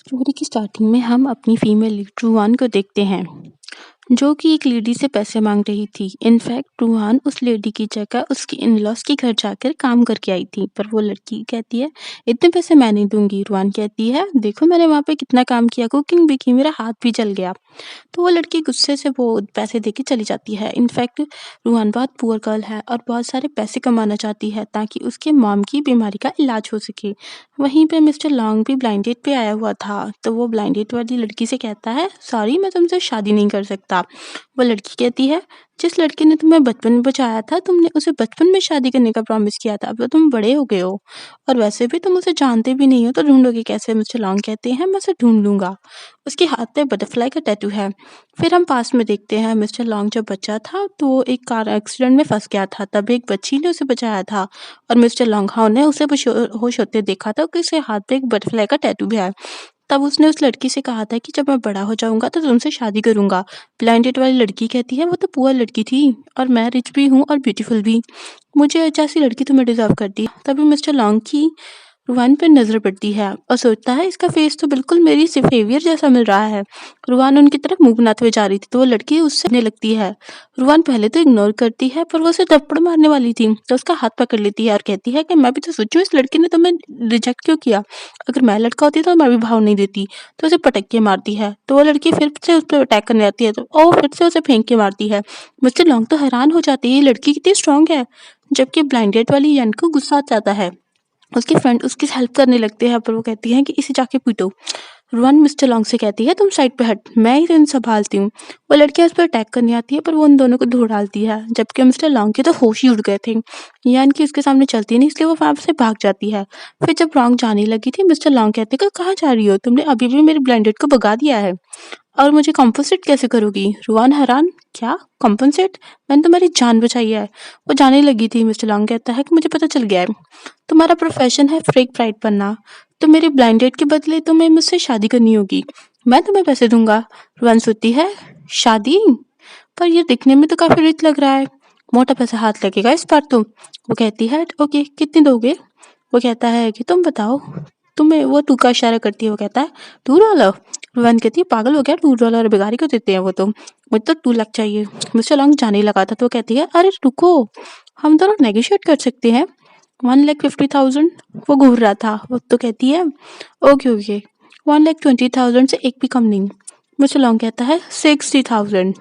Story की starting में हम अपनी फीमेल लीड रूहान को देखते हैं, जो कि एक लेडी से पैसे मांग रही थी। इनफैक्ट रूहान उस लेडी की जगह उसकी इन-लॉज़ के घर जाकर काम करके आई थी, पर वो लड़की कहती है, "इतने पैसे मैं नहीं दूँगी।" रूहान कहती है, "देखो मैंने वहाँ पे कितना काम किया, कुकिंग भी की, मेरा हाथ भी जल गया।" तो वो लड़की गुस्से से वो पैसे देके चली जाती है। इनफैक्ट रूहान बहुत पुअर गर्ल है और बहुत सारे पैसे कमाना चाहती है ताकि उसके मॉम की बीमारी का इलाज हो सके। वहीं पे मिस्टर लॉन्ग भी ब्लाइंड डेट पे आया हुआ था, तो वो ब्लाइंड डेट वाली लड़की से कहता है, "सॉरी मैं तुमसे शादी नहीं कर सकता।" वो लड़की कहती है, "जिस लड़के ने तुम्हें बचपन में बचाया था, तुमने उसे बचपन में शादी करने का प्रॉमिस किया था, अब तो तुम बड़े हो गए हो और वैसे भी तुम उसे जानते भी नहीं हो, तो ढूँढोगे कैसे?" मिस्टर लॉन्ग कहते हैं, "मैं उसे ढूँढ लूँगा।" उसके हाथ पे बटरफ्लाई का टैटू है। फिर हम पास्ट में देखते हैं, मिस्टर लॉन्ग जब बच्चा था तो वो एक कार एक्सीडेंट में फँस गया था, तब एक बच्ची ने उसे बचाया था और मिस्टर लॉन्ग हाउ ने उसे होश होते देखा था कि उसके हाथ पे एक बटरफ्लाई का टैटू भी है। तब उसने उस लड़की से कहा था कि जब मैं बड़ा हो जाऊँगा तो तुमसे शादी करूँगा। ब्लाइंडेड वाली लड़की कहती है, "वो तो पुअर लड़की थी और मैं रिच भी हूँ और ब्यूटीफुल भी। मुझे जैसी लड़की तुम्हें डिज़र्व करती है।" तभी मिस्टर लॉन्ग की रुआन पर नज़र पड़ती है और सोचता है, इसका फेस तो बिल्कुल मेरी बिहेवियर जैसा मिल रहा है। रुआन उनकी तरफ मुँह बनाते हुए जा रही थी तो वो लड़की उससे हँसने लगती है। रुआन पहले तो इग्नोर करती है, पर वो उसे थप्पड़ मारने वाली थी तो उसका हाथ पकड़ लेती है और कहती है कि मैं भी तो सोचूं इस लड़की ने तुम्हें रिजेक्ट क्यों किया। अगर मैं लड़का होती तो मैं भी भाव नहीं देती। तो उसे पटक के मारती है तो वो लड़की फिर से उस पर अटैक करने आती है तो वो फिर से उसे फेंक के मारती है। मिस्टर लॉन्ग तो हैरान हो जाते हैं, ये लड़की कितनी स्ट्रांग है। जबकि ब्लाइंडेड वाली यन को गुस्सा आ जाता है। उसके फ्रेंड उसकी हेल्प करने लगते हैं, पर वो कहती हैं कि इसे जाके पीटो। रुआन मिस्टर लॉन्ग से कहती है, तुम साइड पे हट, मैं ही इन्हें संभालती हूँ। वो लड़कियां उस पर अटैक करने आती है, पर वो उन दोनों को धो डालती है। जबकि मिस्टर लॉन्ग के तो होश ही उड़ गए थे, यान कि उसके सामने चलती नहीं, इसलिए वो वहां से भाग जाती है। फिर जब लॉन्ग जाने लगी थी, मिस्टर लॉन्ग कहते कि कहाँ जा रही हो, तुमने अभी भी मेरे ब्लेंडेड को भगा दिया है और मुझे कॉम्पोसेट कैसे करोगी। रुआन हैरान, क्या कॉम्पोसेट, मैंने तुम्हारी जान बचाई है। वो जाने लगी थी, मिस्टर लॉन्ग कहता है कि मुझे पता चल गया है, तुम्हारा प्रोफेशन है फेक ब्राइड बनना, तो मेरे ब्लाइंड डेट के बदले तुम्हें मुझसे शादी करनी होगी। मैं तुम्हें पैसे दूंगा। रुआन सोचती है, शादी, पर ये दिखने में तो काफी रिच लग रहा है, मोटा पैसा हाथ लगेगा इस बार तो। वो कहती है, ओके कितने दोगे। वो कहता है कि तुम बताओ, तुम्हें वो टू का इशारा करती है। वो कहता है, $2। रुआन कहती है, पागल हो गया, $2 बेगारी को देते हैं वो तो, मुझे तो 2 लाख चाहिए। मिस्टर लॉन्ग जाने लगा था तो वो कहती है, अरे रुको, हम दोनों नेगोशिएट कर सकते हैं, 1,50,000। वो घूर रहा था, वो तो कहती है, ओके ओके, 1,20,000 से एक भी कम नहीं। मिस्टर लॉन्ग कहता है, 60,000।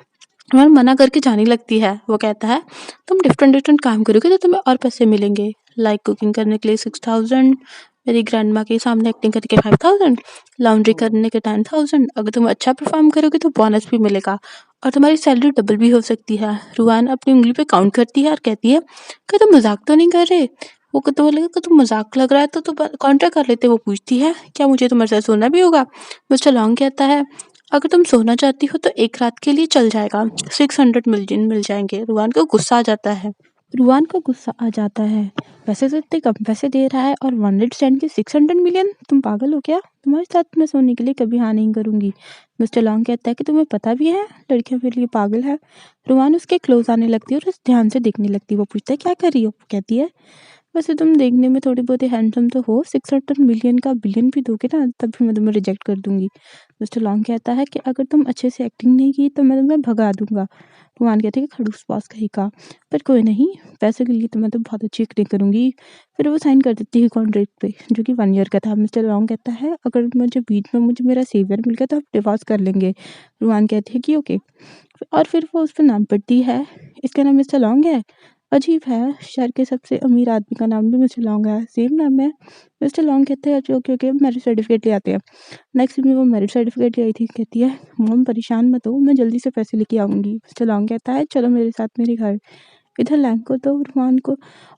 वह मना करके जाने लगती है। वो कहता है, तुम डिफरेंट डिफरेंट काम करोगे तो तुम्हें और पैसे मिलेंगे, लाइक कुकिंग करने के लिए 6,000, मेरी ग्रैंड माँ के सामने एक्टिंग करके 5,000, लॉन्ड्री करने के 10,000, अगर तुम अच्छा परफॉर्म करोगे तो बोनस भी मिलेगा और तुम्हारी सैलरी डबल भी हो सकती है। रुआन अपनी उंगली पे काउंट करती है और कहती है, क्या तुम मजाक तो नहीं कर रहे। वो कहते वो लगा कि तुम मजाक लग रहा है तो कॉन्ट्रैक्ट कर लेते। वो पूछती है, क्या मुझे तुम्हारे साथ सोना भी होगा। मिस्टर लॉन्ग कहता है, अगर तुम सोना चाहती हो तो एक रात के लिए चल जाएगा, 600 मिलियन मिल जाएंगे। रुआन को गुस्सा आ जाता है। रुआन को गुस्सा आ जाता है, वैसे तो इतने कम पैसे दे रहा है और 1 स्टैंड के 600 मिलियन, तुम पागल हो क्या, तुम्हारे साथ मैं सोने के लिए कभी हाँ नहीं करूंगी। मिस्टर लॉन्ग कहता है कि तुम्हें पता भी है लड़कियां मेरे लिए पागल है। रुआन उसके क्लोज आने लगती है और उस ध्यान से देखने लगती है। वो पूछता है, क्या कर रही हो। वो कहती है, वैसे तुम देखने में थोड़ी बहुत हैंडसम तो हो, 600 मिलियन का बिलियन भी दोगे ना तब भी मैं तुम्हें रिजेक्ट कर दूंगी। मिस्टर लॉन्ग कहता है कि अगर तुम अच्छे से एक्टिंग नहीं की तो मैं तुम्हें भगा दूंगा। रुआन कहती है कि खड़ूस बॉस कहीं का, पर कोई नहीं, पैसे के लिए तो मैं तो बहुत अच्छी एक्टिंग करूंगी। फिर वो साइन कर देती है कॉन्ट्रैक्ट पे, जो कि 1 ईयर का था। मिस्टर लॉन्ग कहता है, अगर मुझे बीच में मुझे मेरा सेवियर मिल गया तो हम डिवोर्स कर लेंगे। रुआन कहती है कि ओके, और फिर वो उस पर नाम पढ़ती है, इसका नाम मिस्टर लॉन्ग है। अजीब है, शहर के सबसे अमीर आदमी का नाम भी मिस्टर लॉन्ग है, सेम नाम है। मिस्टर लॉन्ग कहते हैं, ओके ओके, मैरिज सर्टिफिकेट ले आते हैं। नेक्स्ट में वो मैरिज सर्टिफिकेट ले आई थी। कहती है, मॉम परेशान मत हो, मैं जल्दी से पैसे लेके आऊंगी। मिस्टर लॉन्ग कहता है, चलो मेरे साथ मेरे घर। इधर लैंग को तो रुआन को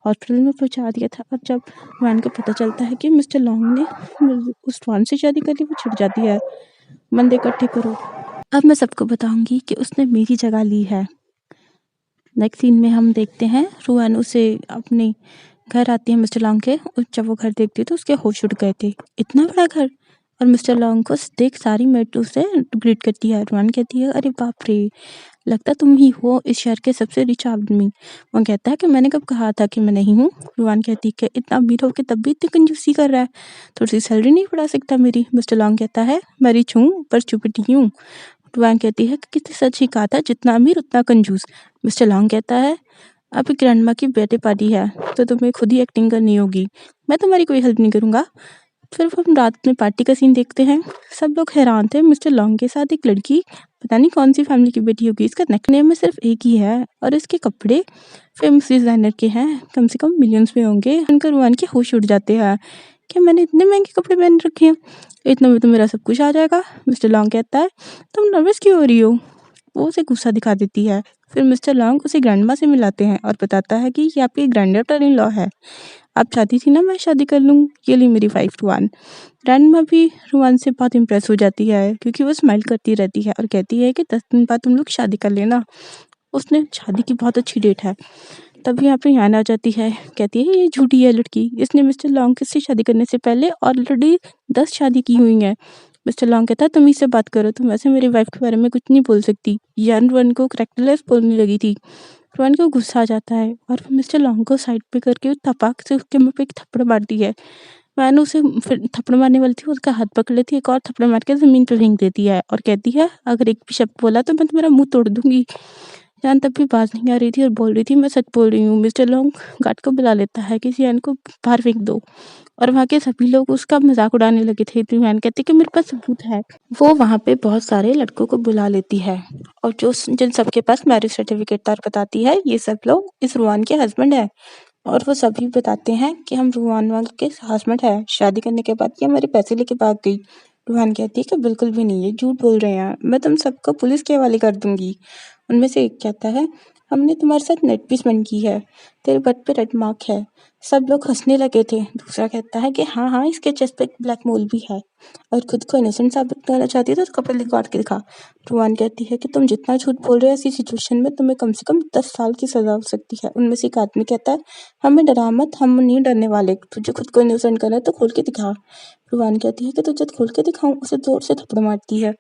हॉस्पिटल में पहुंचा दिया था और जब रुआन को पता चलता है कि मिस्टर लॉन्ग ने उस रुआन से शादी कर ली, वो छिड़ जाती है। बंदे इकट्ठे करो, अब मैं सबको बताऊंगी कि उसने मेरी जगह ली है। नेक्स्ट सीन में हम देखते हैं रुआन उसे अपने घर आती है मिस्टर लॉन्ग के, और जब वो घर देखती है तो उसके होश उड़ गए थे। इतना बड़ा घर, और मिस्टर लॉन्ग को देख सारी मेट उसे ग्रीट करती है। रुआन कहती है, अरे बाप रे, लगता तुम ही हो इस शहर के सबसे रिच आदमी। वो कहता है कि मैंने कब कहा था कि मैं नहीं हूँ। रुआन कहती है कि इतना अमीर हो के तब भी इतनी कंजूसी कर रहा है, थोड़ी सी सैलरी नहीं बढ़ा सकता मेरी। मिस्टर लॉन्ग कहता है, मैं रिच हूँ पर स्टूपिड नहीं हूँ। रुआन कहती है कि कितनी सच ही कहा था, जितना अमीर उतना कंजूस। मिस्टर लॉन्ग कहता है, अभी ग्रैंडमा की बर्थडे पार्टी है तो तुम्हें खुद ही एक्टिंग करनी होगी, मैं तुम्हारी कोई हेल्प नहीं करूँगा। फिर हम रात में पार्टी का सीन देखते हैं। सब लोग हैरान थे। मिस्टर लॉन्ग के साथ एक लड़की, पता नहीं कौन सी फैमिली की बेटी होगी, इसका नेकनेम में सिर्फ एक ही है और इसके कपड़े फेमस डिजाइनर के हैं, कम से कम मिलियंस में होंगे। उनका रुआन के होश उड़ जाते हैं कि मैंने इतने महंगे कपड़े पहन रखे हैं, इतना में तो मेरा सब कुछ आ जाएगा। मिस्टर लॉन्ग कहता है, तुम नर्वस क्यों हो रही हो। वो उसे गुस्सा दिखा देती है। फिर मिस्टर लॉन्ग उसे ग्रैंडमा से मिलाते हैं और बताता है कि ये आपकी ग्रैंड डॉटर इन लॉ है, आप चाहती थी ना मैं शादी कर लूँ, ये ली मेरी वाइफ रुआन। ग्रैंडमा भी रुआन से बहुत इम्प्रेस हो जाती है क्योंकि वो स्माइल करती रहती है और कहती है कि 10 दिन बाद तुम लोग शादी कर लेना, उसने शादी की बहुत अच्छी डेट है। तभी यहाँ पे यान आ जाती है, कहती है ये झूठी है लड़की, इसने मिस्टर लॉन्ग से शादी करने से पहले ऑलरेडी 10 शादी की हुई हैं। मिस्टर लॉन्ग कहता है, तुम ही से बात करो, तुम वैसे मेरी वाइफ के बारे में कुछ नहीं बोल सकती। यान रुआन को करेक्टरलेस बोलने लगी थी। रुआन को गुस्सा आ जाता है और मिस्टर लॉन्ग को साइड पे करके तपाक से उसके मुंह पे एक थप्पड़ मारती है। वैन उसे फिर थप्पड़ मारने वाली थी, उसका हाथ पकड़ लेती है, एक और थप्पड़ मार के ज़मीन पे फेंक देती है और कहती है, अगर एक भी शब्द बोला तो मैं तुम्हारा मुँह तोड़ दूँगी। जान तब भी बाज नहीं आ रही थी और बोल रही थी, मैं सच बोल रही हूँ। मिस्टर लॉन्ग गार्ड को बुला लेता है कि सियान को बाहर फेंक दो और वहाँ के सभी लोग उसका मजाक उड़ाने लगे थे। तो सियान कहती कि मेरे पास सबूत है। वो वहाँ पे बहुत सारे लड़कों को बुला लेती है और जो जिन सबके पास मैरिज सर्टिफिकेट था और बताती है ये सब लोग इस रुआन के हस्बैंड है और वो सभी बताते हैं कि हम रुआन वाल के हस्बैंड है। शादी करने के बाद ये हमारे पैसे लेके भाग गई। रुहान कहती है कि बिल्कुल भी नहीं, ये झूठ बोल रहे हैं, मैं तुम सबको पुलिस के हवाले कर दूंगी। उनमें से एक कहता है, हमने तुम्हारे साथ नेट भी स्पेंड की है, तेरे बट पे रेड मार्क है। सब लोग हंसने लगे थे। दूसरा कहता है कि हाँ हाँ, इसके चेस्ट पे ब्लैक मोल भी है और खुद को इनोसेंट साबित करना चाहती है तो उसका पहले काट के दिखा। रुआन कहती है कि तुम जितना झूठ बोल रहे हो ऐसी सिचुएशन में तुम्हें कम से कम 10 साल की सजा हो सकती है। उनमें से एक आदमी कहता है, हमें डरा मत, हम नहीं डरने वाले, तुझे खुद को इनोसेंट करना है तो खोल के दिखा। रुआन कहती है कि तुझे खोल के दिखाऊं, उसे जोर से थप्पड़ मारती है।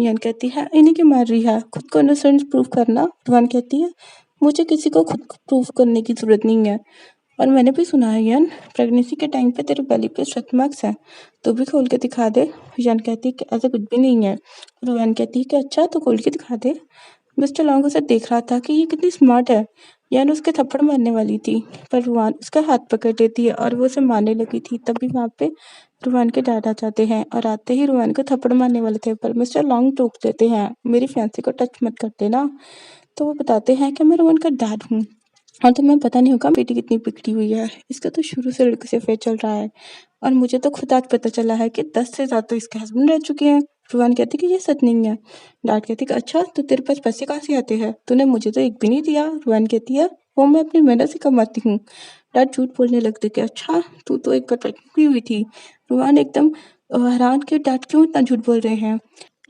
यान कहती है, इन्हीं क्यों मार रही है, खुद को इनोसेंट प्रूव करना। रुआन कहती है, मुझे किसी को खुद को प्रूव करने की जरूरत नहीं है और मैंने भी सुना है यान, प्रेगनेंसी के टाइम पे तेरे बेली पे स्ट्रेच मार्क्स हैं, तू भी खोल के दिखा दे। यान कहती है कि ऐसा कुछ भी नहीं है। रुआन कहती है कि अच्छा तो खोल के दिखा दे। मिस्टर लॉन्ग उसे देख रहा था कि ये कितनी स्मार्ट है। यान उसके थप्पड़ मारने वाली थी पर रुआन उसका हाथ पकड़ लेती है और वो उसे मारने लगी थी। तभी वहाँ पे रुआन के डैड आ जाते हैं और आते ही रुआन को थप्पड़ मारने वाले थे पर मिस्टर लॉन्ग टोक देते हैं, मेरी फियांसी को टच मत कर देना। तो वो बताते हैं कि मैं रुआन का डैड हूँ और तुम्हें पता नहीं होगा बेटी कितनी बिगड़ी हुई है, इसका तो शुरू से लड़के से अफेयर चल रहा है और मुझे तो खुद आज पता चला है कि 10 से ज़्यादा तो इसके हस्बैंड रह चुके हैं। रुआन कहती कि ये सच नहीं है। डैड कहती कि अच्छा तो तेरे पास पैसे कहाँ से आते हैं, तूने मुझे तो एक भी नहीं दिया। रुआन कहती है, वो मैं अपनी मेहनत से कमाती हूँ। डैड झूठ बोलने लगते कि अच्छा तू तो एक बार प्रेग्नेंट भी हुई थी। रुआन एकदम हैरान कि डैड क्यों इतना झूठ बोल रहे हैं।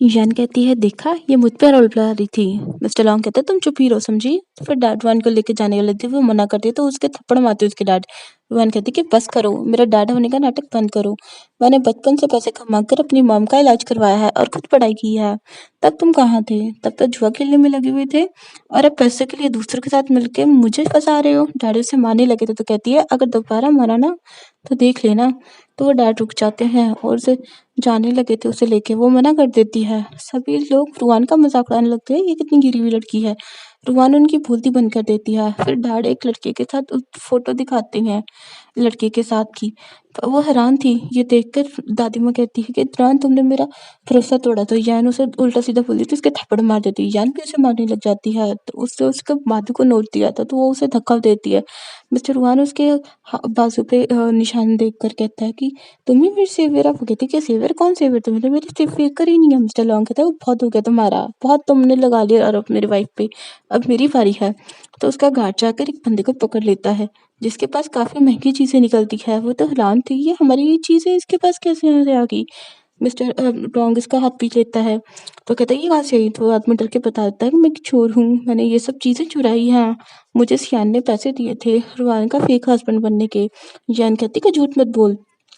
ईशान कहती है, देखा ये मुझ पे रोल बुला रही थी। मिस्टर लॉन्ग कहते तुम चुप ही रहो, समझी। तो फिर डैड रुआन को लेके जाने वाले थे, वो मना करते तो उसके थप्पड़ मारते उसके डैड। रुआन कहती कि बस करो, मेरा डैड होने का नाटक बंद करो, मैंने बचपन से पैसे कमा कर अपनी मॉम का इलाज करवाया है और खुद पढ़ाई की है। तब तुम कहाँ थे, तब तो जुआ खेलने में लगे हुए थे और अब पैसे के लिए दूसरों के साथ मिलके मुझे फंसा रहे हो। डैड उसे मारने लगे थे तो कहती है, अगर दोबारा मारा ना तो देख लेना। तो वो डैड रुक जाते हैं और उसे जाने लगे थे उसे लेके, वो मना कर देती है। सभी लोग रुआन का मजाक उड़ाने लगते हैं, ये कितनी गिरी हुई लड़की है। रुआन उनकी बोलती बंद कर देती है। फिर डैड एक लड़के के साथ फोटो दिखाते हैं, लड़के के साथ की। तो वो हैरान थी ये देखकर। दादी माँ कहती है कि इत्रान तुमने मेरा भरोसा तोड़ा। तो यान उसे उल्टा सीधा बोलती थी, उसके थप्पड़ मार देती है। यान भी उसे मारने लग जाती है तो उससे उसके बाजू को नोच दिया था तो वो उसे धक्का देती है। मिस्टर रुआन उसके बाजू पे निशान देख कर कहता है कि तुम ही मेरी सेवियर। आप कहती कि सेवियर कौन सेवियर, तुमने मेरी सेवियर करी नहीं है। मिस्टर लॉन्ग कहता है, वो बहुत हो गया तुम्हारा, बहुत तुमने लगा लिया आरोप मेरी वाइफ पे, अब मेरी बारी है। तो उसका गार्ड जाकर एक बंदे को पकड़ लेता है जिसके पास काफी महंगी चीजें निकलती है। वो तो हैरान थी, ये हमारी ये चीजें इसके पास कैसे यहाँ से आ गई। मिस्टर लॉन्ग इसका हाथ पीट लेता है तो कहता है ये कहाँ से आई। तो आदमी डर के बता देता है कि मैं एक चोर हूँ, मैंने ये सब चीजें चुराई हैं, मुझे सियान ने पैसे दिए थे रुआन का फेक हस्बैंड बनने के। जैन कहती कि झूठ मत बोल।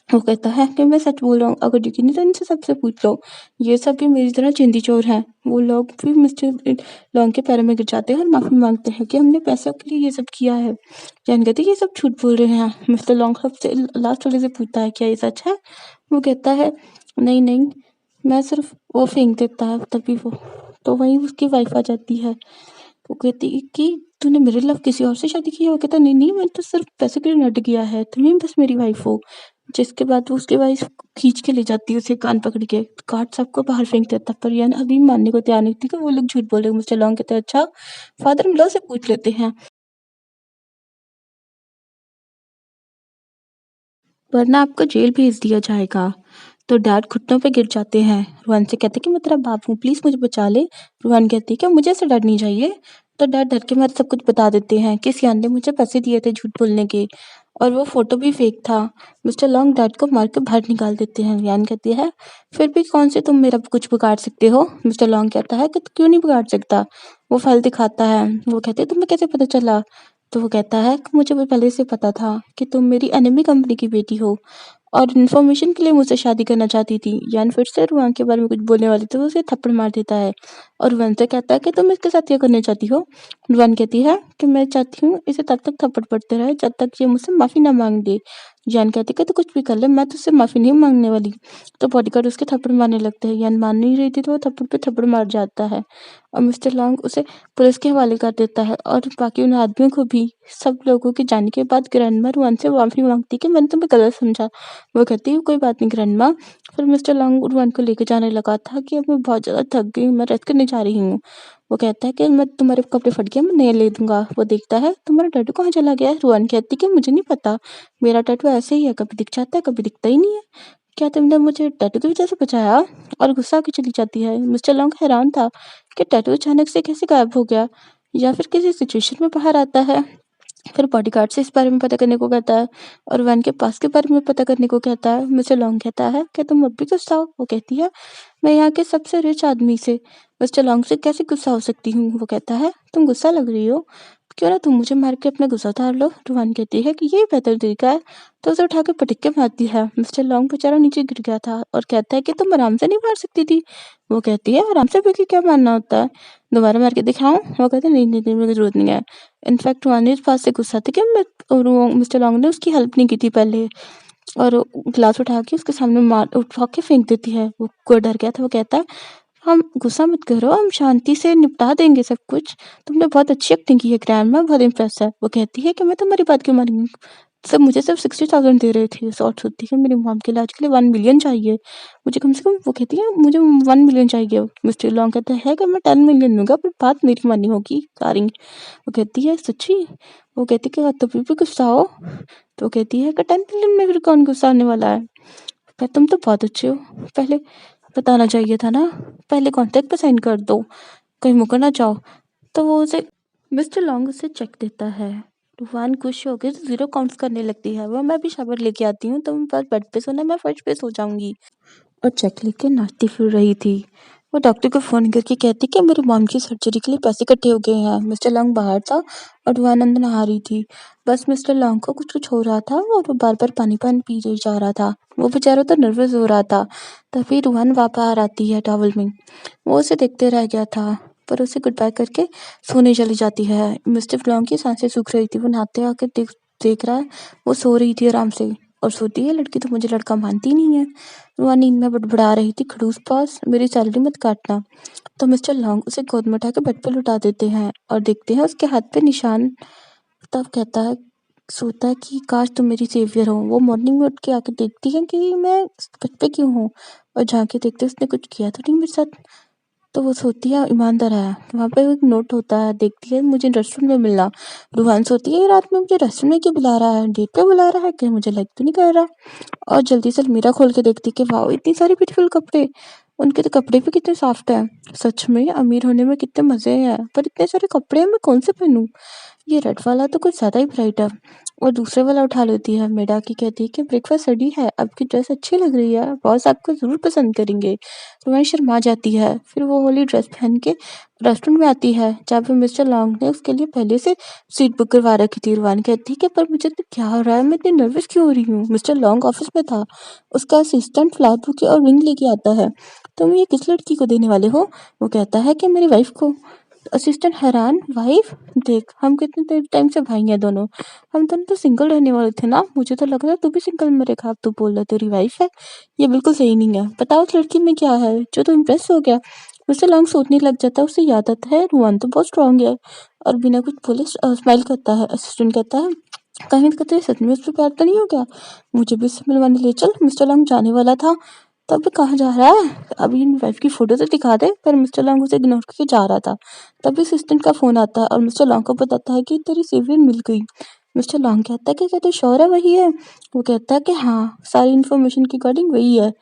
वो कहता है कि मैं सच बोल रहा हूँ, अगर यकीन नहीं तो इनसे सबसे पूछ लो, ये सब भी मेरी तरह चिंदी चोर हैं। वो लोग भी मिस्टर लॉन्ग के पैरों में गिर जाते हैं और माफ़ी मांगते हैं कि हमने पैसों के लिए ये सब किया है। जैन कहती है ये सब झूठ बोल रहे हैं। मिस्टर लॉन्ग सबसे लास्ट वाले से पूछता है क्या ये सच है? वो कहता है नहीं नहीं, मैं सिर्फ वो फेंक देता है तभी वो। तो वहीं उसकी वाइफ आ जाती है। वो कहती है कि तूने मेरे खिलाफ किसी और से शादी की है? वो कहता नहीं नहीं, मैंने तो सिर्फ पैसे के लिए नट गया है, तुम ही बस मेरी वाइफ हो। जिसके बाद वो उसकी वाइफ खींच के ले जाती है उसे कान पकड़ के, काट सबको बाहर फेंक देता। पर यान अभी मानने को तैयार नहीं थी कि वो लोग झूठ बोल रहे हैं। मिस्टर लॉन्ग कहते हैं अच्छा फादर इन लॉ से पूछ लेते हैं, वरना आपको जेल भेज दिया जाएगा। तो डैड घुटनों पे गिर जाते हैं। रोहन से कहते कि मैं तेरा बाप हूँ, प्लीज़ मुझे बचा ले। रोहन कहती है कि मुझे ऐसे डर नहीं चाहिए। तो डैड डर के मारे सब कुछ बता देते हैं कि सियान ने मुझे पैसे दिए थे झूठ बोलने के, और वो फ़ोटो भी फेक था। मिस्टर लॉन्ग डैड को मार के बाहर निकाल देते हैं। रियान कहती है फिर भी कौन से तुम मेरा कुछ बिगाड़ सकते हो? मिस्टर लॉन्ग कहता है कि क्यों नहीं बिगाड़ सकता? वो फाइल दिखाता है। वो कहते तुम्हें कैसे पता चला? तो वो कहता है कि मुझे वो पहले से पता था कि तुम मेरी एनिमी कंपनी की बेटी हो और इन्फॉर्मेशन के लिए मुझसे शादी करना चाहती थी। यान फिर से रुआन के बारे में कुछ बोलने वाली तो वो उसे थप्पड़ मार देता है और रुआन से कहता है कि तुम इसके साथ क्या करना चाहती हो? रुआन कहती है कि मैं चाहती हूँ इसे तब तक थप्पड़ पड़ते रहे जब तक ये मुझसे माफ़ी ना मांग दे। यान कहती है कि तू कुछ भी कर ले, मैं तुझसे माफ़ी नहीं मांगने वाली। तो बॉडीगार्ड उसके थप्पड़ मारने लगते हैं। यान मान नहीं रही थी तो वो थप्पड़ पे थप्पड़ मार जाता है और मिस्टर लॉन्ग उसे पुलिस के हवाले कर देता है और बाकी उन आदमियों को भी। सब लोगों के जाने के बाद ग्रैंडमा रुआन से माफ़ी मांगती कि मैंने तुम्हें गलत समझा। वो कहती है कोई बात नहीं ग्रैंडमा। फिर मिस्टर लॉन्ग रुआन को लेके जाने लगा था कि अब मैं बहुत ज़्यादा थक गई हूँ, मैं रेस्ट करने जा रही हूँ। वो कहता है कि मैं तुम्हारे कपड़े फट गए, मैं नए ले दूंगा। वो देखता है तुम्हारा टैटू कहाँ चला गया है? रुआन कहती कि मुझे नहीं पता, मेरा टैटू ऐसे ही है, कभी दिख जाता है कभी दिखता ही नहीं है। क्या तुमने मुझे टैटू की वजह से बचाया? और गुस्सा आके चली जाती है। मिस्टर लॉन्ग हैरान था कि टैटू अचानक से कैसे गायब हो गया या फिर किसी सिचुएशन में बाहर आता है। फिर बॉडीगार्ड से इस बारे में पता करने को कहता है और वैन के पास के बारे में पता करने को कहता है। मिस्टर लॉन्ग कहता है कि तुम अब भी गुस्सा हो? वो कहती है मैं यहाँ के सबसे रिच आदमी से मिस्टर लॉन्ग से कैसे गुस्सा हो सकती हूँ? वो कहता है तुम गुस्सा लग रही हो, क्यों ना तुम मुझे मार के अपना गुस्सा उतार लो। रुहान कहती है कि ये बेहतर तरीका है, तो उसे उठा के पटक के मारती है। मिस्टर लॉन्ग बेचारा नीचे गिर गया था और कहता है कि तुम आराम से नहीं मार सकती थी? वो कहती है आराम से भी क्या मारना होता है, दोबारा मार के दिखाऊं? वो कहते हैं नहीं नहीं नहीं, मुझे जरूरत नहीं है। इनफैक्ट रुहान इस बात से गुस्सा था कि मिस्टर लॉन्ग ने उसकी हेल्प नहीं की थी पहले, और गिलास उठा के उसके सामने मार उठा के फेंक देती है। वो डर गया था। वो कहता है हम गुस्सा मत करो, हम शांति से निपटा देंगे सब कुछ। तुमने बहुत अच्छी एक्टिंग की है ग्रैंडमा, बहुत इम्प्रेस है। वो कहती है कि मैं तुम्हारी बात क्यों मानूंगी, सब मुझे सिर्फ 60,000 दे रहे थे। सॉर्ट होती है मेरी मॉम के इलाज के लिए 1 मिलियन चाहिए मुझे कम से कम। वो कहती है मुझे 1 मिलियन चाहिए। मिस्टर लॉन्ग कहता है कि मैं 10 मिलियन दूंगा पर बात मेरी माननी होगी सारी। वो कहती है सच्ची? वो कहती है कि तभी भी गुस्सा हो? तो वो कहती है कि 10 मिलियन में फिर कौन गुस्सा आने वाला है, पर तुम तो बहुत अच्छे हो, पहले बताना चाहिए था ना, पहले कॉन्ट्रैक्ट पे साइन कर दो, कहीं मुकर ना जाओ। तो वो उसे मिस्टर लॉन्ग उसे चेक देता है। रूहान खुश हो के 0 काउंट्स करने लगती है। वो मैं भी शावर लेके आती हूँ, तुम बस बेड पे सोना, मैं फर्श पे सो जाऊंगी। और चेक लेके नाचती फिर रही थी। वो डॉक्टर को फ़ोन करके कहती कि मेरी मॉम की सर्जरी के लिए पैसे इकट्ठे हो गए हैं। मिस्टर लॉन्ग बाहर था और रुआन अंदर नहा रही थी। बस मिस्टर लॉन्ग को कुछ हो रहा था और वो बार-बार पानी पी रही जा रहा था। वो बेचारा तो नर्वस हो रहा था। तभी रुआन बाहर आती है टॉवल में। वो उसे देखते रह गया था, पर उसे गुड बाय करके सोने चली जाती है। मिस्टर लॉन्ग की सांसें सूख रही थी। वो नहाते आकर देख देख रहा है, वो सो रही थी आराम से और सोती है लड़की तो मुझे लड़का मानती नहीं है। वह नींद में बड़बड़ा रही थी, खड़ूस पास मेरी सैलरी मत काटना। तो मिस्टर लॉन्ग उसे गोद में उठा के बेड पे लुटा देते हैं और देखते हैं उसके हाथ पे निशान। तब कहता है सोता है कि काश तुम मेरी सेवियर हो। वो मॉर्निंग में उठ के आके देखती है कि मैं बेड पे क्यों हूँ, और झांक के देखते उसने कुछ किया तो नहीं मेरे साथ। तो वो सोती है ईमानदार है। वहाँ पे एक नोट होता है, देखती है मुझे रेस्टोरेंट में मिलना। रूहान सोती है रात में मुझे रेस्टोरेंट में क्यों बुला रहा है, डेट पे बुला रहा है, कि मुझे लाइक तो नहीं कर रहा। और जल्दी से अलमीरा खोल के देखती कि वाओ इतनी सारी ब्यूटीफुल कपड़े, उनके तो कपड़े भी कितने सॉफ्ट हैं। सच में अमीर होने में कितने मजे हैं, पर इतने सारे कपड़े हैं मैं कौन से पहनूं। ये रेड वाला तो कुछ ज़्यादा ही ब्राइट है। और दूसरे वाला उठा लेती है। मेड आके कहती है कि ब्रेकफास्ट रेडी है, आपकी ड्रेस अच्छी लग रही है, बॉस आपको ज़रूर पसंद करेंगे। रोहन शर्मा जाती है। फिर वो वाली ड्रेस पहन के रेस्टोरेंट में आती है, जहाँ पे मिस्टर लॉन्ग ने उसके लिए पहले से सीट बुक करवा रखी थी। रोहन कहती है कि पर मुझे तो क्या हो रहा है, मैं इतनी नर्वस क्यों हो रही हूँ। मिस्टर लॉन्ग ऑफिस में था। उसका असिस्टेंट फ्लावर बुके और रिंग लेके आता है। तुम ये किस लड़की को देने वाले हो? वो कहता है कि मेरी वाइफ को। असिस्टेंट हैरान, वाइफ? देख, हम कितने टाइम से भाई हैं दोनों। हम दोनों तो सिंगल रहने वाले थे ना। मुझे तो लग रहा है तू भी सिंगल में रेखा। अब तू बोल रहा तेरी वाइफ है। ये बिल्कुल सही नहीं है। बताओ उस लड़की में क्या है जो तू इम्प्रेस हो गया। मिस्टर लॉन्ग सोचने लग जाता है। उसे याद आता है रुआन तो बहुत स्ट्रांग है। और बिना कुछ बोले स्माइल करता है। असिस्टेंट कहता है कहीं कहते सच में उस पर प्यार तो नहीं हो गया। मुझे भी उससे मिलवाने ले चल। मिस्टर लॉन्ग जाने वाला था तब कहाँ जा रहा है? अभी वाइफ की फोटो तो दिखा दे। पर मिस्टर लॉन्ग उसे इग्नोर करके जा रहा था। तभी असिस्टेंट का फोन आता है और मिस्टर लॉन्ग को बताता है कि तेरी सेवियर मिल गई। मिस्टर लॉन्ग कहता है कि क्या तू श्योर है वही है? वो कहता है कि हाँ, सारी इन्फॉर्मेशन के अकॉर्डिंग वही है।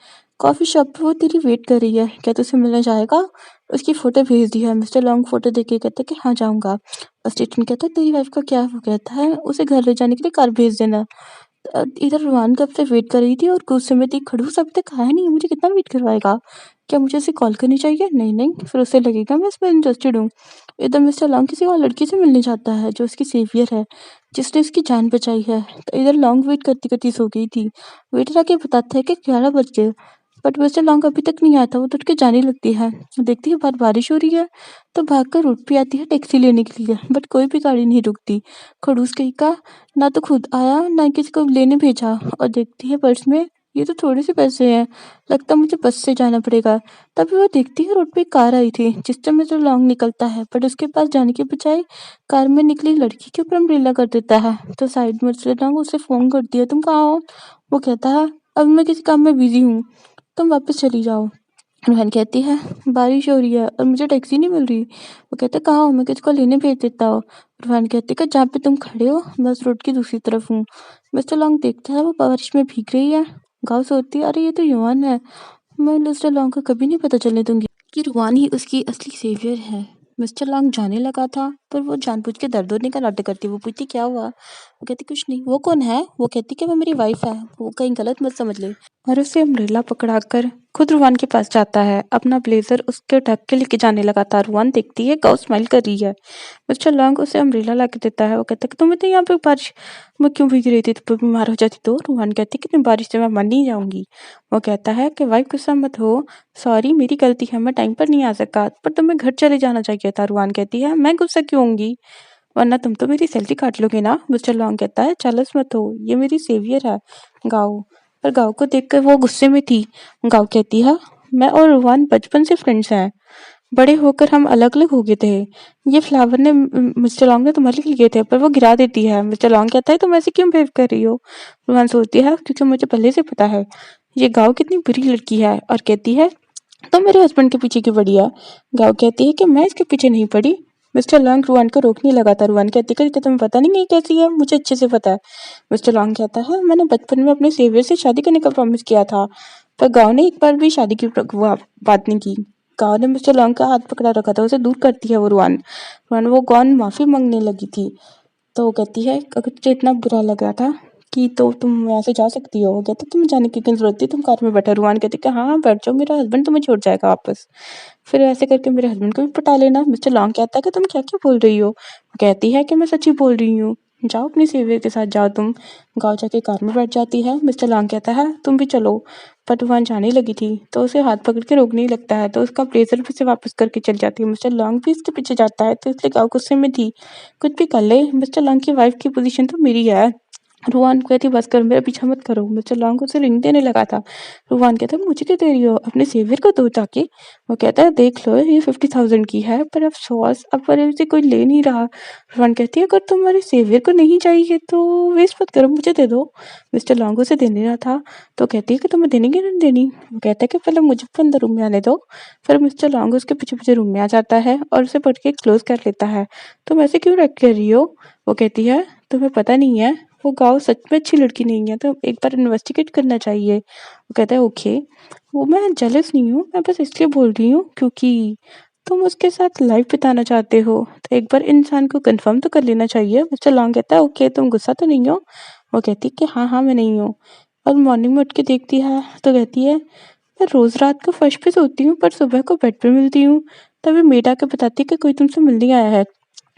कॉफी शॉप पे वो तेरी वेट कर रही है, क्या तू उसे मिलने जाएगा? उसकी फोटो भेज दी है। मिस्टर लॉन्ग फोटो देख के कहते हैं कि हाँ जाऊंगा। असिस्टेंट कहता है तेरी वाइफ का क्या? वो कहता है उसे घर ले जाने के लिए कार भेज देना। इधर रूहान कब से वेट कर रही थी और कुछ समय तक खड़ूस अभी तक आया नहीं। मुझे कितना वेट करवाएगा? क्या मुझे उसे कॉल करनी चाहिए? नहीं नहीं, फिर उसे लगेगा मैं इसमें इंटरेस्टेड हूँ। इधर मिस्टर लॉन्ग किसी और लड़की से मिलने जाता है जो उसकी सेवियर है, जिसने उसकी जान बचाई है। तो इधर लॉन्ग वेट करती करती सो गई थी। वेटर आके बताता है कि 11 बज गए। बट मिस्टर लॉन्ग अभी तक नहीं आता। वो तो उठ के जाने लगती है। देखती है बाहर बारिश हो रही है तो भागकर रोड पे आती है टैक्सी लेने के लिए। बट कोई भी गाड़ी नहीं रुकती। खड़ूस कहीं का ना तो खुद आया ना किसी को लेने भेजा। और देखती है पर्स में ये तो थोड़े से पैसे हैं, लगता मुझे बस से जाना पड़ेगा। तभी वो देखती है रोड पे एक कार आई थी जिससे मिस्टर लॉन्ग निकलता है, बट उसके पास जाने के बजाय कार में निकली लड़की के ऊपर अम्ब्रेला कर देता है। तो साइड में मिस्टर लॉन्ग उसे फोन करती है, तुम कहाँ हो? वो कहता है अब मैं किसी काम में बिजी हूँ, तुम वापस चली जाओ। रोहन कहती है बारिश हो रही है और मुझे टैक्सी नहीं मिल रही। वो कहते कहाँ हो, मैं किसको लेने भेज देता हूँ। रोहन कहती है जहाँ पे तुम खड़े हो मैं उस रोड की दूसरी तरफ हूँ। मिस्टर लॉन्ग देखता है वो बारिश में भीग रही है। गाँव सोचती है अरे ये तो युवान है। मैं मिस्टर लॉन्ग को कभी नहीं पता चलने दूंगी कि रुआन ही उसकी असली सेवियर है। मिस्टर लॉन्ग जाने लगा था पर वो जानबूझ के दर्द होने का नाटक करती है। वो पूछती क्या हुआ? वो कहती कुछ नहीं। वो कौन है? वो कहती कि वो मेरी वाइफ है, वो कहीं गलत मत समझ ले। और उसे अम्ब्रेला पकड़ाकर खुद रुआन के पास जाता है। अपना ब्लेजर उसके ढक के लेके जाने लगा था। रुआन देखती है गाँव स्माइल कर रही है। मिस्टर लॉन्ग उसे अम्ब्रेला ला के देता है। वो कहता है कि तुम्हें तो यहाँ पे बारिश में क्यों भीग रही थी, तो बीमार हो जाती तो? रुआन कहती कि नहीं, बारिश से मैं मर नहीं जाऊंगी। वो कहता है कि वाइफ गुस्सा मत हो, सॉरी मेरी गलती है, मैं टाइम पर नहीं आ सका, पर तुम्हें घर चले जाना चाहिए था। रुआन कहती है मैं गुस्सा क्यों होंगी, वरना तुम तो मेरी सैलरी काट लोगे ना। मिस्टर लॉन्ग कहता है चालस मत हो, ये मेरी सेवियर है गाओ। पर गाओ को देखकर वो गुस्से में थी। गाओ कहती है मैं और रुआन बचपन से फ्रेंड्स हैं, बड़े होकर हम अलग अलग हो गए थे। ये फ्लावर ने मिस्टर लॉन्ग ने तुम्हारे लिए लिए थे, पर वो गिरा देती है। मिस्टर लॉन्ग कहता है तुम ऐसे क्यों बिहेव कर रही हो? रुआन सोचती है क्योंकि मुझे पहले से पता है ये गाओ कितनी बुरी लड़की है, और कहती है तो मेरे हस्बैंड के पीछे क्यों पड़ी है? गाओ कहती है कि मैं इसके पीछे नहीं पड़ी। मिस्टर लॉन्ग रुआन को रोकने लगा था। रुआन कहती है कि तुम्हें पता नहीं है कैसी है, मुझे अच्छे से पता है। मिस्टर लॉन्ग कहता है मैंने बचपन में अपने सेवियर से शादी करने का प्रॉमिस किया था, पर गाँव ने एक बार भी शादी की बात नहीं की। गाँव ने मिस्टर लॉन्ग का हाथ पकड़ा रखा था, उसे दूर करती है वो रुआन। रुआन वो गॉन माफी मांगने लगी थी। तो वो कहती है अगर तुझे इतना बुरा लग रहा था कि तो तुम यहाँ से जा सकती हो। वो कहता तुम्हें जाने की क्या जरूरत थी, तुम कार में बैठे। रुआन कहती कि हाँ बैठ जाओ, मेरा हस्बैंड तुम्हें छोड़ जाएगा वापस, फिर ऐसे करके मेरे हस्बैंड को भी पटा लेना। मिस्टर लॉन्ग कहता है कि तुम क्या क्या बोल रही हो? वो कहती है कि मैं सच ही बोल रही हूँ, जाओ अपनी सेवियर के साथ जाओ तुम। गाँव जाके कार में बैठ जाती है। मिस्टर लॉन्ग कहता है तुम भी चलो, पर वहाँ जाने लगी थी तो उसे हाथ पकड़ के रोकने ही लगता है, तो उसका ब्लेजर भी से वापस करके चल जाती है। मिस्टर लॉन्ग भी इसके पीछे जाता है, तो इसलिए गाँव गुस्से में थी, कुछ भी कर ले मिस्टर लॉन्ग की वाइफ की पोजीशन तो मेरी है। रुआन कहती बस करो, मेरा पीछा मत करो। मिस्टर लॉन्ग उसे रिंग देने लगा था। रुआन कहता मुझे क्या दे रही हो, अपने सेवियर को दो जाके। वो कहता है देख लो ये 50,000 की है, पर अफसोस अब पर इसे कोई ले नहीं रहा। रुआन कहती है अगर तुम्हारे सेवियर को नहीं चाहिए तो वेस्ट मत करो, मुझे दे दो। मिस्टर लॉन्ग उसे देने रहा था तो कहती है कि तुम्हें देनी कि नहीं देनी। वो कहता है कि पहले मुझे अंदर रूम में आने दो। फिर मिस्टर लॉन्ग उसके पीछे पीछे रूम में आ जाता है और उसे पढ़ के क्लोज कर लेता है। तुम ऐसे क्यों रख कर रही हो? वो कहती है तुम्हें पता नहीं है वो गाँव सच में अच्छी लड़की नहीं है, तो एक बार इन्वेस्टिगेट करना चाहिए। वो कहता है ओके। वो मैं जेलस नहीं हूँ, मैं बस इसलिए बोल रही हूँ क्योंकि तुम उसके साथ लाइफ बिताना चाहते हो तो एक बार इंसान को कंफर्म तो कर लेना चाहिए। मिस्टर लॉन्ग कहता है ओके तुम गुस्सा तो नहीं हो? वो कहती है कि हाँ हाँ मैं नहीं हूँ। और मॉर्निंग में उठ के देखती है तो कहती है मैं रोज रात को फर्श पे सोती हूँ पर सुबह को बेड पे मिलती हूँ। तभी मेड आके बताती है कि कोई तुमसे मिलने आया है।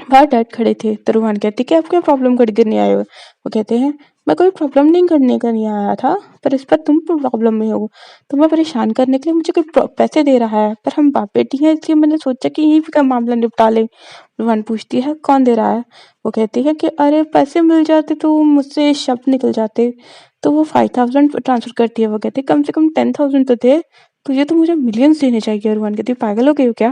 बाहर डैड खड़े थे तो रूहान कहती कि आप क्या प्रॉब्लम करने आए हो? वो कहते हैं मैं कोई प्रॉब्लम नहीं करने का नहीं आया था पर इस पर तुम प्रॉब्लम में हो। तुम्हें परेशान करने के लिए मुझे कोई पैसे दे रहा है पर हम बाप बेटी हैं इसलिए मैंने सोचा कि यही का मामला निपटा ले। रूहान पूछती है कौन दे रहा है? वो कहती है कि अरे पैसे मिल जाते तो मुझसे शब्द निकल जाते। तो वो 5000 ट्रांसफर करती है। वो कहती है कम से कम 10,000 तो थे। तुझे तो मुझे मिलियंस देने चाहिए। रूहान कहती है पागल हो गई हो क्या?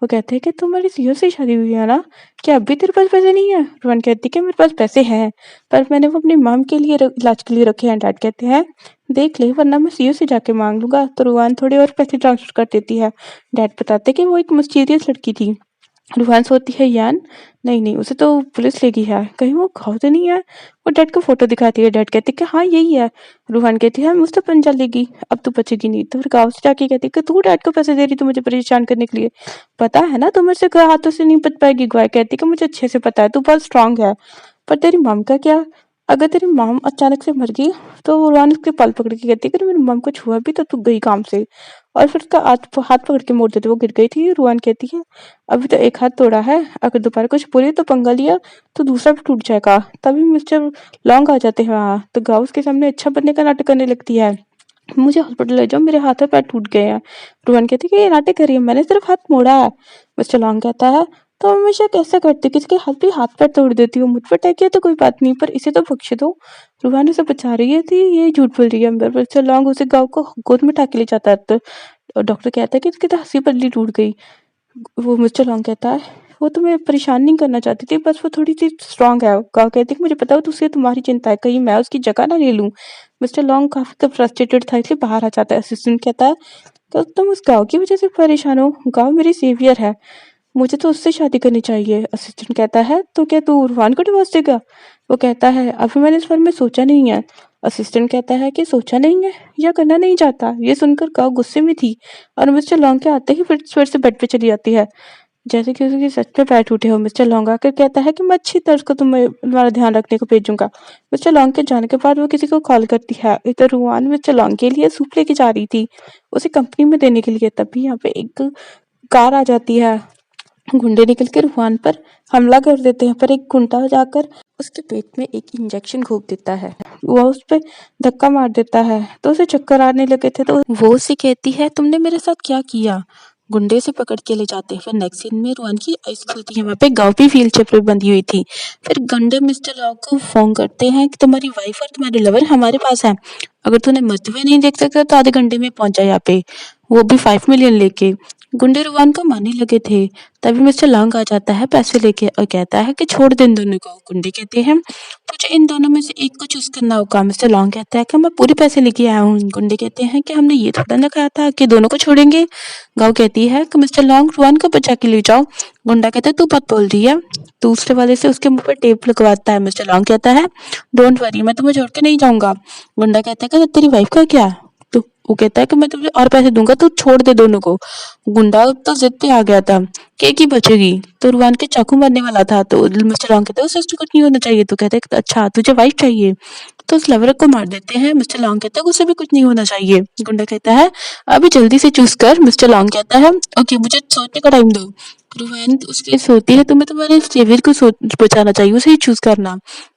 वो कहते हैं कि तुम्हारी सीओ से शादी हुई है ना? क्या अभी तेरे पास पैसे नहीं है? रोहन कहती है कि मेरे पास पैसे हैं पर मैंने वो अपनी मॉम के लिए इलाज के लिए रखे हैं। डैड कहते हैं देख ले वरना मैं सीओ से जाके मांग लूंगा। तो रूहान थोड़े और पैसे ट्रांसफर कर देती है। डैड बताते कि वो एक मिस्टीरियस लड़की थी। रूहान सोचती है यान नहीं नहीं उसे तो पुलिस ले गई है कहीं वो घाव तो नहीं है। वो डैड को फोटो दिखाती है। डैड कहते कि हाँ यही है। रूहान कहती है मुझसे पंजा लेगी अब तो बचेगी नहीं। तो फिर गाँव से जाके कहती कि तू डैड को पैसे दे रही तू मुझे परेशान करने के लिए। पता है ना तुम मेरे से हाथों से नहीं बच पाएगी। गाय कहती कि मुझे अच्छे से पता है तू बहुत स्ट्रांग है। पर तेरी मॉम का क्या? अगर तेरी मॉम अचानक से मर गई तो रूहान उसके पल पकड़ के कहती है कि मेरी मॉम को छुआ भी तो तू गई काम से। और फिर उसका हाथ हाथ पकड़ के मोड़ देते वो गिर गई थी। रूहान कहती है अभी तो एक हाथ तोड़ा है अगर दोबारा कुछ बोली तो पंगा लिया तो दूसरा भी टूट जाएगा। तभी मिस्टर लॉन्ग आ जाते हैं वहाँ तो गाउस के सामने अच्छा बनने का नाटक करने लगती है। मुझे हॉस्पिटल ले जाओ मेरे हाथ और पैर टूट गए हैं। रोहन कहती है कि ये नाटक करिए मैंने सिर्फ हाथ मोड़ा है। मिस्टर लॉन्ग कहता है तो हमेशा कैसा करती किसी के हाथ भी हाथ पैर तोड़ देती हूँ मुझ पर टैक किया तो कोई बात नहीं पर इसे तो बख्श दो। रोहन उसे बचा रही है थी ये झूठ बोल रही है। मिस्टर लॉन्ग उसे गाँव को गोद में उठा के ले जाता है तो डॉक्टर कहता है कि इसकी तो हंसी पल्ली टूट गई। वो मिस्टर लॉन्ग कहता है वो तुम्हें परेशान नहीं करना चाहती थी बस वो थोड़ी सी स्ट्रांग है। गाँव कहती है कि मुझे पता है तुझसे तुम्हारी चिंता है कहीं मैं उसकी जगह ना ले लूं। मिस्टर लॉन्ग काफी फ्रस्ट्रेटेड था इसलिए बाहर आ जाता है। असिस्टेंट कहता है तो तुम उस गाँव की वजह से परेशान हो? गाँव मेरी सेवियर है मुझे तो उससे शादी करनी चाहिए। असिस्टेंट कहता है तो क्या तू इरफान को डिवोर्स देगा? वो कहता है अभी मैंने इस बारे में सोचा नहीं है। असिस्टेंट कहता है कि सोचा नहीं है या करना नहीं चाहता। ये सुनकर गाँव गुस्से में थी और मिस्टर लॉन्ग के आते ही फिर से बेड पे चली जाती है जैसे कि उसके सच में पैर टूटे हो। मिस्टर लॉन्ग आकर कहता है कि मैं अच्छी तरह को तुम्हारा ध्यान रखने को भेजूंगा। मिस्टर लॉन्ग के जाने के बाद वो किसी को कॉल करती है। इधर रूहान मिस्टर लॉन्ग के लिए सूप लेके जा रही थी उसे कंपनी में देने के लिए। तभी यहाँ पे एक कार आ जाती है। गुंडे निकल कर रूहान पर हमला कर देते हैं पर एक गुंडा जाकर उसके पेट में एक इंजेक्शन घोप देता है। वो उस पे धक्का मार देता है तो उसे चक्कर आने लगे थे तो वो उसे कहती है तुमने मेरे साथ क्या किया? गुंडे से पकड़ के ले जाते हैं। फिर नेक्स्ट सीन में रूहान की आइस खुलती है। वहाँ पे गाँव भी व्हील चेयर पे बंधी हुई थी। फिर गुंडे मिस्टर लॉ को फोन करते हैं कि तुम्हारी वाइफ और तुम्हारे लवर हमारे पास है अगर तुम्हें मरते हुए नहीं देख सकते तो आधे घंटे में पहुंच जाए यहाँ पे वो भी 5 मिलियन लेके। गुंडे रूहान को मारने लगे थे तभी मिस्टर लॉन्ग आ जाता है पैसे लेके और कहता है कि छोड़ दे इन दोनों को। गुंडे कहते हैं तुझे इन दोनों में से एक को चूज करना होगा। मिस्टर लॉन्ग कहता है कि मैं पूरे पैसे लेके आया हूँ। गुंडे कहते हैं कि हमने ये थोड़ा ना कहा था कि दोनों को छोड़ेंगे। गाँव कहती है कि मिस्टर लॉन्ग रूहान को बचा के ले जाओ। गुंडा कहता है तू बात बोल रही है। दूसरे वाले से उसके मुंह पर टेप लगवाता है। मिस्टर लॉन्ग कहता है डोंट वरी मैं तुम्हें छोड़ के नहीं जाऊंगा। गुंडा कहता है कि तेरी वाइफ का क्या? तो वो कहता है कि मैं तुझे और पैसे दूंगा तू छोड़ दे दोनों को। गुंडा तो जिद पे आ गया था कि एक ही बचेगी तो रूहान के चाकू मारने वाला था। तो मिस्टर लॉन्ग कहते हैं उसे कुछ नहीं होना चाहिए। तो कहते हैं अच्छा तुझे वाइफ चाहिए तो उस लवर को मार देते हैं। मिस्टर लॉन्ग कहता है उसे भी कुछ नहीं होना चाहिए। गुंडा कहता है अभी जल्दी से चूज कर। मिस्टर लॉन्ग कहता है ओके मुझे सोचने का टाइम दो। रूहान उसके सोती है तुम्हें तुम्हारे सेवियर को बचाना चाहिए उसे ही चूज करना।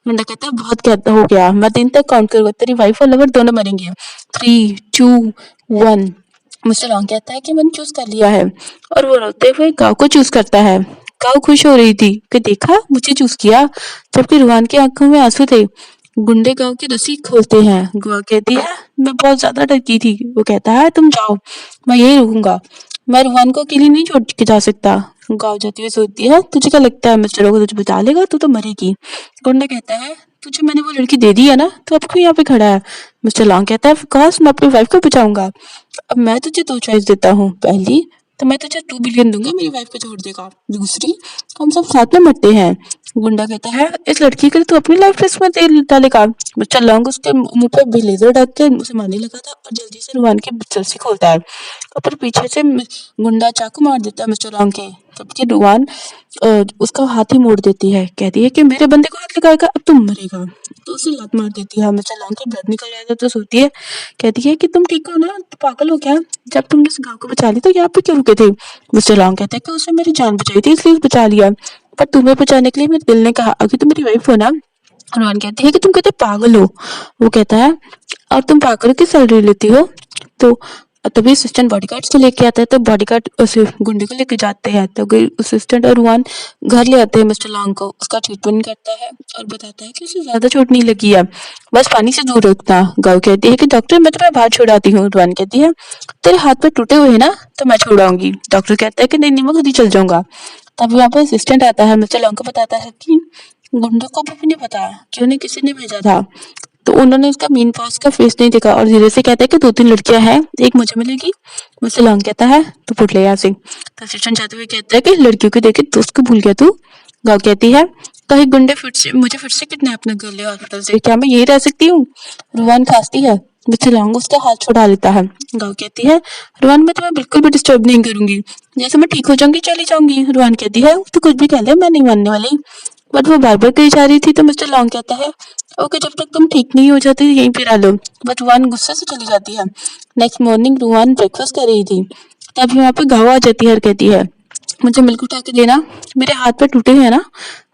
गुंडा कहता है बहुत कहता हो गया मैं 3 तक काउंट करूंगा तेरी वाइफ और लवर दोनों मरेंगे। 3, 2, 1। मिस्टर लॉन्ग कहता है कि मैंने चूज कर लिया है और वो रोते हुए गाँव को चूज करता है। गाँव खुश हो रही थी कि देखा मुझे चूज किया जबकि रूहान की आंखों में आंसू थे। गुंडे गाँव की रस्सी खोलते हैं। गुआ कहती है मैं बहुत ज्यादा डरती थी। वो कहता है तुम जाओ मैं यही रुकूंगा मैं रूहान को अकेली नहीं छोड़ के जा सकता। गाँव जाती हुई सोचती है तुझे क्या लगता है मिस्टर को तुझे बचा लेगा तू तो मरेगी। गुंडा कहता है तुझे मैंने वो लड़की दे दी है ना तो अब क्यों यहाँ पे खड़ा है? मिस्टर लॉन्ग कहता है ऑफ मैं अपनी वाइफ को बचाऊंगा। अब मैं तुझे 2 चॉइस देता हूँ। पहली तो मैं तुझे 2 बिलियन दूंगा मेरी वाइफ को छोड़ देगा। दूसरी हम सब साथ में मरते हैं। गुंडा कहता है, इस लड़की के लिए तू अपनी लाइफ रिस्क में डालेगा। मिस्टर लॉन्ग उसके मुंह पे ब्लेजर ढक के उसे मारने लगा था और जल्दी से रुआन की जर्सी खोलता है और फिर पीछे से गुंडा चाकू मार देता है मिस्टर लॉन्ग के। जबकि रुआन उसका हाथ ही मोड़ देती है, कहती है कि मेरे बंदे को हाथ लगाएगा अब तुम मरेगा। तो उसे लात मार देती है। मिस्टर लॉन्ग का ब्लड निकल जाता है तो सोचती है, कहती है कि तुम ठीक हो ना, तो पागल हो क्या, जब तुमने इस गाँव को बचा लिया तो यहाँ पे क्यों रुके थे। मिस्टर लॉन्ग कहता है कि उसने मेरी जान बचाई थी इसलिए बचा लिया, पर तुम्हें बचाने के लिए मेरे दिल ने कहा अगर तुम मेरी वाइफ हो ना। रोहन कहती है कि तुम कहते पागल हो। वो कहता है और तुम पागल की सैलरी लेती हो। तो तभी असिस्टेंट बॉडीगार्ड से लेके आता है, तो बॉडीगार्ड उस गुंडे को लेके जाते हैं। तो असिस्टेंट और रुआन घर ले आते हैं मिस्टर लॉन्ग को, उसका ट्रीटमेंट करता है और बताता है कि उसे ज्यादा चोट नहीं लगी है, बस पानी से दूर रखना। गाँव कहती है कि डॉक्टर मैं तुम्हें बाहर छोड़ाती हूँ। रुआन कहती है तेरे हाथ पे टूटे हुए हैं ना, तो मैं छोड़ाऊंगी। डॉक्टर कहता है कि नहीं नहीं मैं खुद ही चल जाऊंगा। तब वहाँ पर असिस्टेंट आता है, मिस्टर लॉन्ग को बताता है कि गुंडों को भी नहीं पता कि उन्हें किसी ने भेजा था, तो उन्होंने उसका मेन पास का फेस नहीं देखा और धीरे से कहता है कि 2-3 लड़कियां हैं, एक मुझे मिलेगी। मिस्टर लॉन्ग कहता है तो फुट ले यहाँ से। तो असिस्टेंट जाते हुए कहता है कि लड़कियों को देखे दोस्त को भूल गया तू। गाँव कहती है कहीं गुंडे फिर से किडनैप न कर ले हॉस्पिटल से, क्या मैं यही रह सकती हूँ। रुआन खांसती है, मिस्टर लॉन्ग उसका हाथ छुड़ा लेता है। गाँव कहती है रुआन मैं तुम्हें बिल्कुल भी डिस्टर्ब नहीं करूंगी, जैसे मैं ठीक हो जाऊंगी चली जाऊंगी। रुआन कहती है तो कुछ भी कह ले मैं नहीं मानने वाली। बट वो बार बार कही जा रही थी, तो मिस्टर लॉन्ग कहता है ओके जब तक तुम ठीक नहीं हो जाती यहीं पे रह लो। बट रुआन गुस्से से चली जाती है। नेक्स्ट मॉर्निंग रुआन ब्रेकफास्ट कर रही थी, तभी वहाँ पे गाँव आ जाती है और कहती है मुझे मिल्क उठा के देना, मेरे हाथ पे टूटे हैं ना।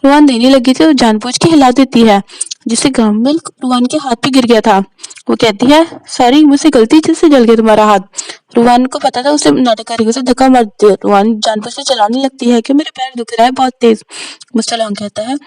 रुआन देने लगी थी और जानबूझ के हिला देती है, जिससे गर्म मिल्क रुआन के हाथ पे गिर गया था। वो कहती है सॉरी मुझसे गलती से जल गया तुम्हारा हाथ। रुआन को पता था उसे नाटक करेगी, उसे धक्का मार देती है। रुआन जानबूझ से चलाने लगती है कि मेरे पैर दुख रहा है बहुत तेज। मिस्टर लॉन्ग कहता है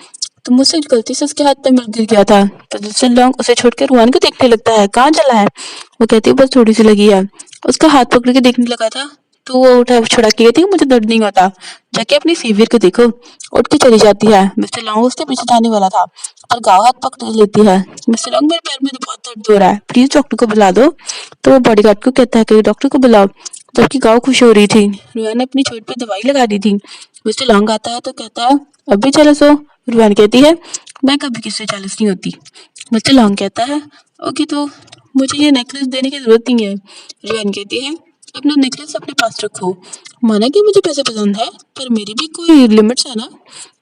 तो मुझसे गलती से उसके हाथ पे मिल्क गिर गया था। तो मिस्टर लॉन्ग उसे छोड़कर रुआन को देखने लगता है, कहाँ जला है। वो कहती है बस थोड़ी सी लगी है। उसका हाथ पकड़ के देखने लगा था, तो वो उठा छुड़ा के कहती है मुझे दर्द नहीं होता, जाके अपनी सीवियर को देखो। उठ के चली जाती है। मिस्टर लॉन्ग उसके पीछे जाने वाला था और गाँव हाथ पकड़ लेती है। मिस्टर लॉन्ग मेरे पैर में तो बहुत दर्द हो रहा है, प्लीज डॉक्टर को बुला दो। तो वो बॉडीगार्ड को कहता है कि डॉक्टर को बुलाओ, जबकि गाँव खुश हो रही थी। रुआन ने अपनी चोट पे दवाई लगा दी थी। मिस्टर लॉन्ग आता है तो कहता है अब भी जेलस हो। रुआन कहती है मैं कभी किसी से जेलस नहीं होती। मिस्टर लॉन्ग कहता है ओके तो मुझे ये नेकलेस देने की जरूरत नहीं है। रुआन कहती है अपना नेकलेस अपने पास रखो, माना कि मुझे पैसे पसंद है पर मेरी भी कोई लिमिट्स है ना,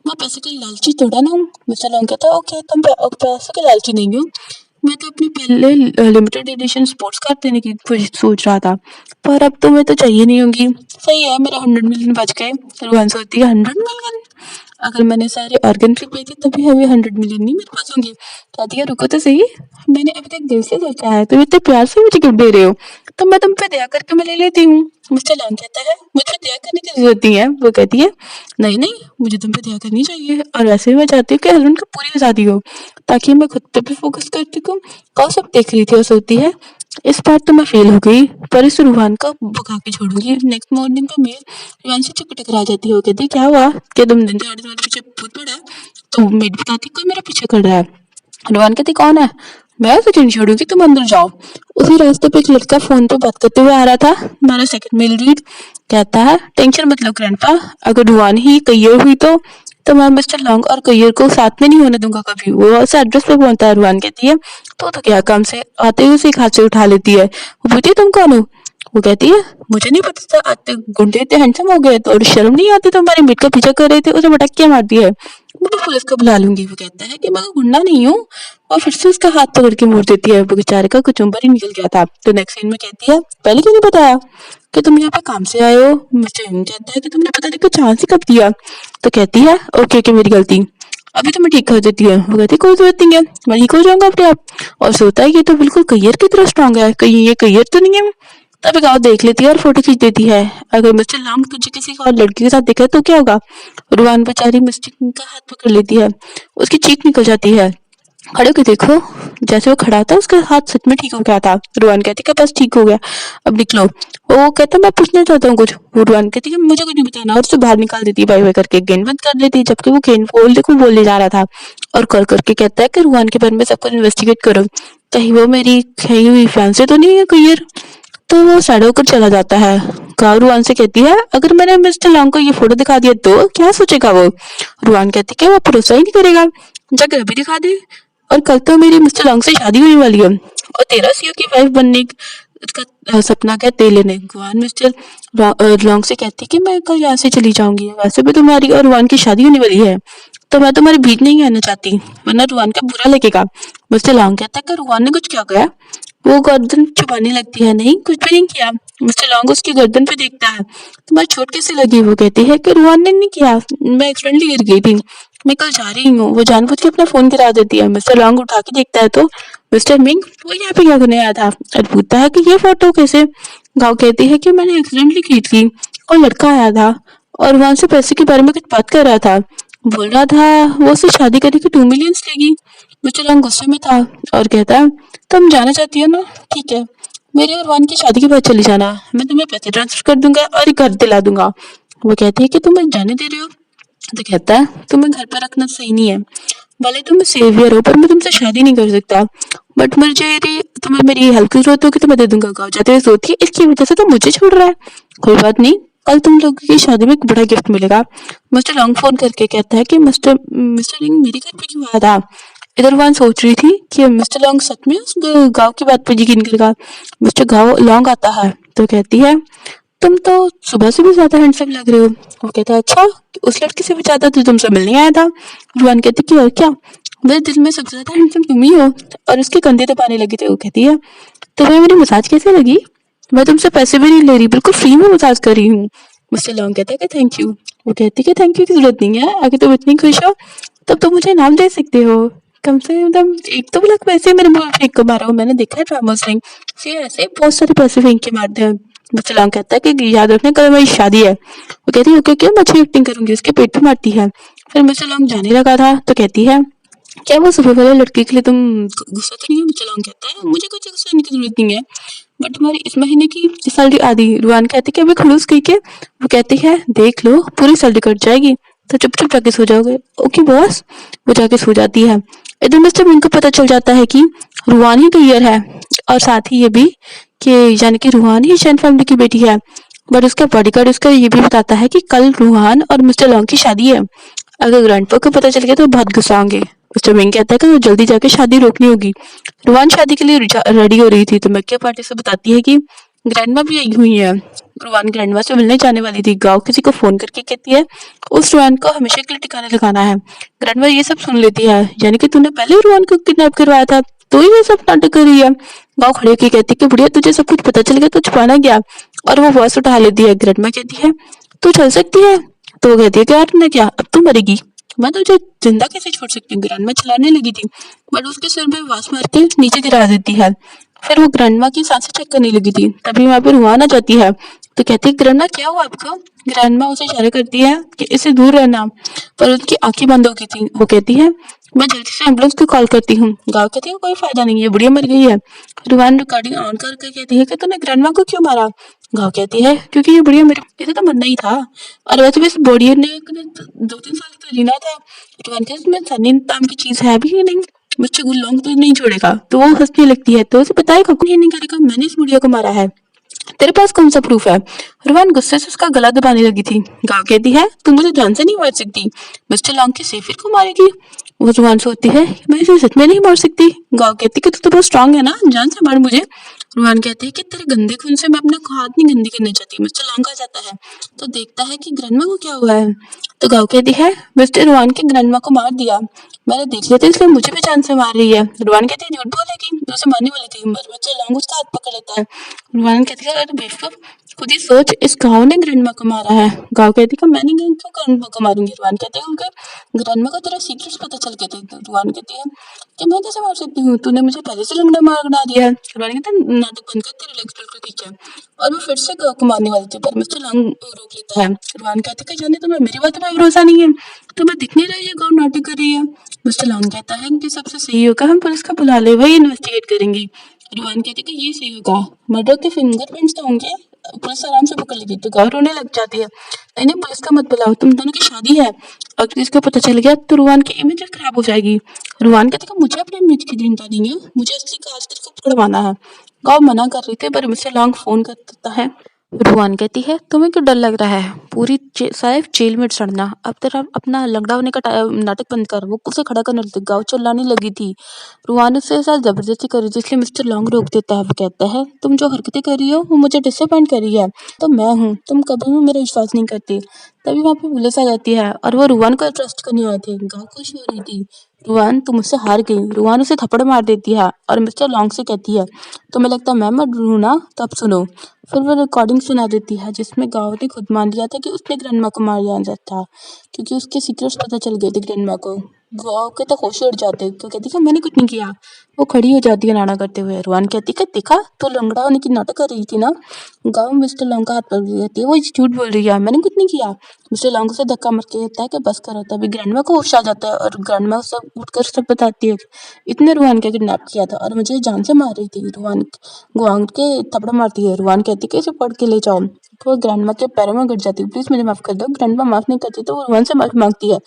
मैं पैसे का लालची थोड़ा ना हूँ। मिस्टर लॉन्ग कहता है ओके तुम पैसे के लालची नहीं हो, मैं तो अपनी पहले लिमिटेड एडिशन स्पोर्ट्स कार देने की सोच रहा था, पर अब तुम्हें तो चाहिए नहीं होंगी। सही है मेरा 100 मिलियन बच गए। रुआन सोचती है 100 मिलियन, अगर मैंने सारे ऑर्गन फ्री बेचे तभी हमें 100 मिलियन नहीं मेरे पास होंगे। कहती है रुको तो सही, मैंने अभी तक दिल से सोचा है, तुम इतने प्यार से मुझे गिफ्ट दे रहे हो तो मैं तुम पे दया करके मैं ले लेती हूँ। मिस्टर लॉन्ग कहता है मुझ पे दया करने की जरूरत नहीं है। वो कहती है नहीं नहीं मुझे तुम पे दया करनी चाहिए, और वैसे भी मैं चाहती हूँ कि हस्बैंड को पूरी आजादी हो ताकि मैं खुद पे भी फोकस कर सकूँ। कल सब देख रही थी और सोचती है इस बार तो मैं फेल हो गई, पर इस रूहान को भगा के छोड़ूंगी। नेक्स्ट मॉर्निंग पे मेल रूहान से टकरा जाती है। वो कहती है क्या हुआ कि तुम दिन दहाड़े तुम्हारे पीछे भूत पड़ा है। तो मेड बताती कोई मेरे पीछे खड़ा है। रूहान कहती कौन है, मैं उसे क्यों नहीं छोड़ूंगी, तुम अंदर जाओ। उसी रास्ते पे एक लड़का फोन पे बात करते हुए आ रहा था। हमारा सेकंड मेल रीड कहता है टेंशन मत लो ग्रैंडपा, अगर रूहान ही कहियर हुई तो मैं मिस्टर लॉन्ग और कहियर को साथ में नहीं होने दूंगा कभी। वो उस एड्रेस पे पहुंचता है। रूहान कहती है तो क्या काम से आते ही उसे एक हाथ से उठा लेती है। वो पूछती है तुम कौन हो। वो कहती है मुझे नहीं पता था आज तक गुंडे इतने हैंडसम हो गए तो, और शर्म नहीं आती, तो हमारे मेट का पीछा कर रहे थे, उसे पटक मार दिया है। मैं तो पुलिस को बुला लूंगी। वो कहता है कि मैं गुंडा नहीं हूँ, और फिर से उसका हाथ पकड़ के मोड़ देती है। वो बेचारे का कुचुम्बर ही निकल गया था। तो नेक्स्ट सीन में कहती है पहले क्यों नहीं बताया कि तुम यहाँ पे काम से आए हो। मिस्टर यंग कहता है कि तुमने पता नहीं कुछ चांस ही कब दिया। तो कहती है ओके ओके मेरी गलती, अभी तो मैं ठीक कर देती है। वो कहती है कोई जरूरत नहीं है, मैं ठीक हो जाऊंगा अपने आप। और सोता है ये तो बिल्कुल करियर की तरह स्ट्रांग है, कहीं ये करियर तो नहीं है। तभी गाँव देख लेती है और फोटो खींच देती है। अगर मिस्टर लॉन्ग तुझे किसी और लड़की के साथ दिखे तो क्या होगा। रुआन बेचारी मिस्टर का हाथ पकड़ लेती है, उसकी चीख निकल जाती है। खड़े होके देखो, जैसे वो खड़ा था उसका हाथ सच में ठीक हो गया था। रुआन कहती है बस ठीक हो गया, अब निकलो। वो कहता मैं पूछना चाहता हूँ कुछ। वो रुआन कहती है मुझे कुछ नहीं बताना, और उसे बाहर निकाल देती है। बाई बाई करके गेंद बंद कर देती है, जबकि वो गेंद बोलने जा रहा था। और कॉल करके कहता है कि रुआन के बारे में सब कुछ इन्वेस्टिगेट करो, कहीं वो मेरी कही हुई फैंसी तो नहीं है कोई। तो वो सैड होकर चला जाता है। गाओ रुआन से कहती है, अगर मैंने मिस्टर लॉन्ग को ये फोटो दिखा दिया तो क्या सोचेगा वो? रुआन कहती है कि वो भरोसा ही नहीं करेगा, जाकर अभी दिखा दे। और कल तो मेरी मिस्टर लॉन्ग से शादी होने वाली है और तेरा सीईओ की वाइफ बनने का सपना क्या तेरे लेने? गुआन मिस्टर लॉन्ग से कहती है कि मैं कल यहाँ से चली जाऊंगी, वैसे भी तुम्हारी और रुआन की शादी होने वाली है तो मैं तुम्हारे बीच नहीं आना चाहती, वरना रुआन का बुरा लगेगा। मिस्टर लॉन्ग कहता है कि रुआन ने कुछ क्या कहा? वो गर्दन छुपाने लगती है, नहीं कुछ भी नहीं किया। मिस्टर लॉन्ग उसकी गर्दन पे देखता है, तुम्हारी चोट कैसे लगी? वो कहती है कि रुआन ने नहीं किया, मैं एक्सीडेंटली गिर गई थी, मैं कल जा रही हूँ। वो जानबूझ के अपना फोन गिरा देती है। मिस्टर लॉन्ग उठा के देखता है तो मिस्टर मिंग वो यहाँ पे क्या करने आया था और पूछता है कि ये फोटो कैसे? गाँव कहती है कि मैंने एक्सीडेंटली की थी और लड़का आया था और वहां से पैसे के बारे में कुछ बात कर रहा था, बोल रहा था वो उससे शादी करने की 2 मिलियन लेगी। मिस्टर लॉन्ग गुस्से में था और कहता है, तुम जाना चाहती हो ना, ठीक है, मेरे और वान की शादी के बाद चली जाना, मैं तुम्हें पैसे ट्रांसफर कर दूंगा और एक घर दिला दूंगा। वो कहती है कि तुम मुझे जाने दे रहे हो? तो कहता है, तुम्हें घर पर रखना सही नहीं है, भले तुम सेवियर हो पर मैं तुमसे शादी नहीं कर सकता, बट मुझे यदि तुम्हें मेरी हेल्प की जरूरत होगी तो मैं दे दूंगा। गाँव जाते हुए सोचती है, इसकी वजह से तो मुझे छोड़ रहा है, कोई बात नहीं, कल तुम लोगों की शादी में एक बड़ा गिफ्ट मिलेगा। मिस्टर लॉन्ग फोन करके कहता है कि मिस्टर मिस्टर लिंग मेरे घर पे क्यों आया था? इधर वन सोच रही थी कि मिस्टर लॉन्ग सच में उस गाँव की बात पर यकीन करेगा। मिस्टर गाँव लॉन्ग आता है तो कहती है, तुम तो सुबह से भी ज्यादा हैंडसम लग रहे हो। वो कहता है, अच्छा, उस लड़की से भी ज्यादा तो तुमसे मिलने आया था। रुआन कहती कि और क्या, मेरे दिल में सबसे ज्यादा हैंडसम तुम ही हो। और उसके कंधे दबाने लगी तो वो कहती है, तुम्हें मेरी मसाज कैसे लगी? मैं तुमसे पैसे भी नहीं ले रही, बिल्कुल फ्री में मसाज कर रही हूँ। मिस्टर लॉन्ग कहता है कि थैंक यू। वो कहती है कि थैंक यू की जरूरत नहीं है, अगर तुम इतनी खुश हो तब तो मुझे इनाम दे सकते हो, कम से कम 1-2 लाख पैसे मेरे मुंह फेंक के मारो, मैंने देखा है ड्रामास में फिर ऐसे बहुत सारे पैसे फेंक के मारते हैं। मिस्टर लॉन्ग कहता है कि याद रखना कल मेरी शादी है। वो कहती है ओके ओके, मैं अच्छी एक्टिंग करूंगी। उसके पेट पे मारती है। फिर मिस्टर लॉन्ग जाने लगा था तो कहती है, क्या वो सुबह वाले लड़के के लिए तुम गुस्सा तो नहीं है? मिस्टर लॉन्ग कहता है, मुझे कुछ गुस्सा होने की जरूरत नहीं है, बट तुम्हारी इस महीने की सैलरी आधी। रुआन कहती है कि अभी खड़ूस गई के? वो कहती है, देख लो पूरी सैलरी कट जाएगी तो चुपचाप जाके सो जाओगे। Okay boss. वो जाके सो जाती है। इधर मिस्टर मिंग को पता चल जाता है कि रुआन ही क्लियर है और साथ ही ये भी कि यानी कि रूहान ही शैन फैमिली की बेटी है। बट उसका बॉडीगार्ड उसका ये भी बताता है कि कल रूहान और मिस्टर लॉन्ग की शादी है। अगर ग्रैंडपा को पता चल गया तो बहुत गुस्सा होंगे। मिस्टर मिंग कहता है कि वो जल्दी जाके शादी रोकनी होगी। रूहान शादी के लिए रेडी हो रही थी तो मैक्के पार्टी से बताती है कि ग्रैंडमा भी आई हुई है। रूहान ग्रैंडमा से मिलने जाने वाली थी। गाँव किसी को फोन करके कहती है उस रूहान को हमेशा के लिए ठिकाने लगाना है। ग्रैंडमा ये सब सुन लेती है, यानी कि तूने पहले ही रूहान को किडनैप करवाया था तो ये सब नाटक कर रही है। गाँव खड़े होकर कहती है कि बुढ़िया तुझे सब कुछ पता चल गया तो छुपाना क्या? और वो वॉइस उठा लेती है। ग्रैंडमा कहती है तू चल सकती है? तो वो कहती है कि यार ने क्या, अब तू मरेगी, मैं तुझे जिंदा कैसे छोड़ सकती हूँ? ग्रैंडमा चिल्लाने लगी थी बट उसके सिर में वास मार के नीचे गिरा देती है। फिर वो ग्रैंडमा की सांसें चेक करने लगी थी, तभी वहां पर रुआन आ जाती है तो कहती है ग्रैंडमा क्या हुआ आपको? ग्रैंडमा उसे इशारा करती है कि इससे दूर रहना, पर उसकी आंखें बंद हो गई थी। वो कहती है मैं जल्दी से एम्बुलेंस को कॉल करती हूँ। गाँव कहती है कोई फायदा नहीं है, बुढ़िया मर गई है। रुआन रिकॉर्डिंग ऑन करके कहती है कि तूने ग्रैंडमा को क्यों मारा? गाँव कहती है क्योंकि ये बुढ़िया मेरे इसे तो मरना ही था और वैसे भी इस बुढ़िया ने 2-3 साल तो जीना था। रुआन कहती है इसमें इंसानी नाम की चीज है भी नहीं, मुझसे गुल्लोंग तो नहीं छोड़ेगा। तो वो हंसने लगती है तो उसे बताएगा कौन ये नहीं करेगा, मैंने इस बुढ़िया को मारा है, तेरे पास कौन सा प्रूफ है? रुआन गुस्से से उसका गला दबाने लगी थी। गाँव कहती है तू मुझे जान से नहीं मार सकती, मिस्टर लॉन्ग के सेफिर को मारेगी। वो रुआन सोचती है मैं इसे सच में नहीं मार सकती। गाँव कहती है कि तू तो बहुत स्ट्रांग है ना, जान से मार मुझे। रुआन कहती है कि तेरे गंदे खून से मैं अपना हाथ नहीं गंदी करना चाहती। मिस्टर लॉन्ग आ जाता है तो देखता है कि ग्रैंडमा को क्या हुआ है। तो गाँव कहती है मिस्टर रुआन के ग्रैंडमा को मार दिया, मैंने देख लिया था इसलिए मुझे भी जान से मार रही है। रुआन कहती है झूठ बोलेगी, तो उसे मारने वाली थी, बस मिस्टर लॉन्ग उसका हाथ पकड़ लेता है। रुआन कहती है अरे बेवकूफ, खुद ही सोच इस गाँव ने ग्रैंडमा को मारा है। गाँव कहती है मैं नहीं क्यों ग्रैंडमा को मारूंगी। रुआन कहते हैं उनका ग्रैंडमा को तेरा सीक्रेट्स पता चल गए थे। तो रुआन कहती है कि मैं कैसे मार सकती हूँ, तूने मुझे पहले से लंगड़ा मार बना दिया है। रुआन कहता है नाटक बंद कर, तेरे लेग्स बिल्कुल ठीक है। और वो फिर से गाँव को मारने वाली थी पर मिस्टर लॉन्ग रोक लेता है। रुआन कहती है जाने तुम्हें मेरी बातों में भरोसा नहीं है, तुम्हें दिख नहीं रहा है ये गाँव नाटक कर रही है। मिस्टर लॉन्ग कहता है कि सबसे सही होगा हम पुलिस को बुला ले, वही इन्वेस्टिगेट करेंगी। रुआन कहती है कि ये सही होगा, मर्डर के फिंगरप्रिंट्स तो होंगे, पुलिस आराम से पकड़ लेगी। तो गाँव रोने लग जाती है। इन्हें पुलिस का मत बुलाओ, तुम दोनों की शादी है। अगर किसी को पता चल गया तो रुआन की इमेज खराब हो जाएगी। रुआन कहती है मुझे अपनी इमेज की चिंता नहीं है, मुझे असली कास्टर को पकड़वाना है। गाँव मना कर रही थी पर मिस्टर लॉन्ग फोन कर देता है। रुआन कहती है तुम्हें क्यों डर लग रहा है, पूरी साइफ जेल में सड़ना। अब तेरा अपना लंगड़ा होने का नाटक बंद कर। वो उसे खड़ा करने लगी, गाँव चिल्लाने लगी थी। रुआन उसके साथ जबरदस्ती कर रही थी, इसलिए मिस्टर लॉन्ग रोक देता है। वो कहता है तुम जो हरकतें कर रही हो वो मुझे डिसअपॉइंट कर रही है। तो मैं हूँ, तुम कभी भी मेरा विश्वास नहीं करती। तभी वहाँ पे पुलिस आ जाती है और वो रुआन को ट्रस्ट करने आए थे। गाँव खुश हो रही थी। रुआन तुम मुझसे हार गई। रुआन उसे थप्पड़ मार देती है और मिस्टर लॉन्ग से कहती है तुम्हें लगता है मैं मर हूँ ना, तो अब सुनो। फिर वो रिकॉर्डिंग सुना देती है जिसमें गाँव ने खुद मान लिया था कि उसने ग्रैंडमा को मार दिया था, क्योंकि उसके सीक्रेट्स पता चल गए थे ग्रैंडमा को। गाँव के तो होश उड़ जाते, तो कहती है मैंने कुछ नहीं किया। वो खड़ी हो जाती है नाटक करते हुए। रुआन कहती है देखा, तो लंगड़ा होने की नाटक कर रही थी ना। गाँव मिस्टर लॉन्ग का हाथ पकड़ लेती है, वो झूठ बोल रही है, मैंने कुछ नहीं किया। मिस्टर लॉन्ग उसे धक्का मार के कहता है कि बस करो। तभी ग्रैंडमा को होश आ जाता है और ग्रैंडमा उसे उठकर सब बताती है इतने रुआन का किडनैप किया था और मुझे जान से मार रही थी। रुआन गुआंग के थप्पड़ मारती है। रुआन कहती है कि इसे पकड़ के ले जाओ। वो ग्रैंडमा के पैरों में गिर जाती है, प्लीज मुझे माफ कर दो। ग्रैंडमा माफ नहीं करती तो वो रुआन से माफी मांगती है,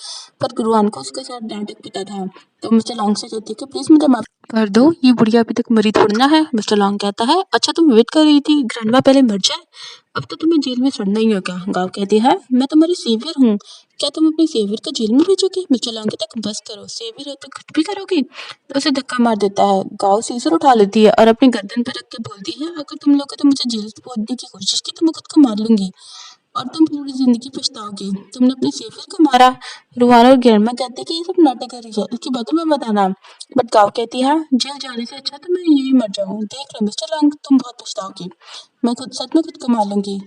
पर रुआन को उसके साथ डांट पिटा था। तो मिस्टर लॉन्ग से कहती है कि प्लीज मुझे माफ कर दो, ये बुढ़िया अभी तक मरी थोड़ी ना है। मिस्टर लॉन्ग कहता है अच्छा तुम वेट कर रही थी ग्रैंडमा पहले मर जाए, अब तो तुम्हें जेल में सड़ना ही होगा। गाँव कहती है मैं तुम्हारी सेवियर हूँ, क्या तुम अपने सेवियर को जेल में भेजोगे। मिस्टर लॉन्ग कहता है बस करो, सेवियर हो तो कुछ भी करोगी। तो उसे धक्का मार देता है। गाँव सीजर उठा लेती है और अपनी गर्दन पर रख के बोलती है अगर तुम लोगों ने मुझे जेल में पहुंचने की कोशिश की तो मैं खुद को मार लूंगी और तुम पूरी जिंदगी पछताओगे, तुमने अपने सेवियर को मारा। रुआन और ग्रैंडमा कहते हैं कि ये सब नाटक कर रही है, इसकी बातों में मत आना। बट गाँव कहती है जेल जाने से अच्छा तो मैं यही मर जाऊँ। देख लो मिस्टर लॉन्ग, तुम बहुत पछताओगी, मैं खुद सच में खुद को मार लूंगी।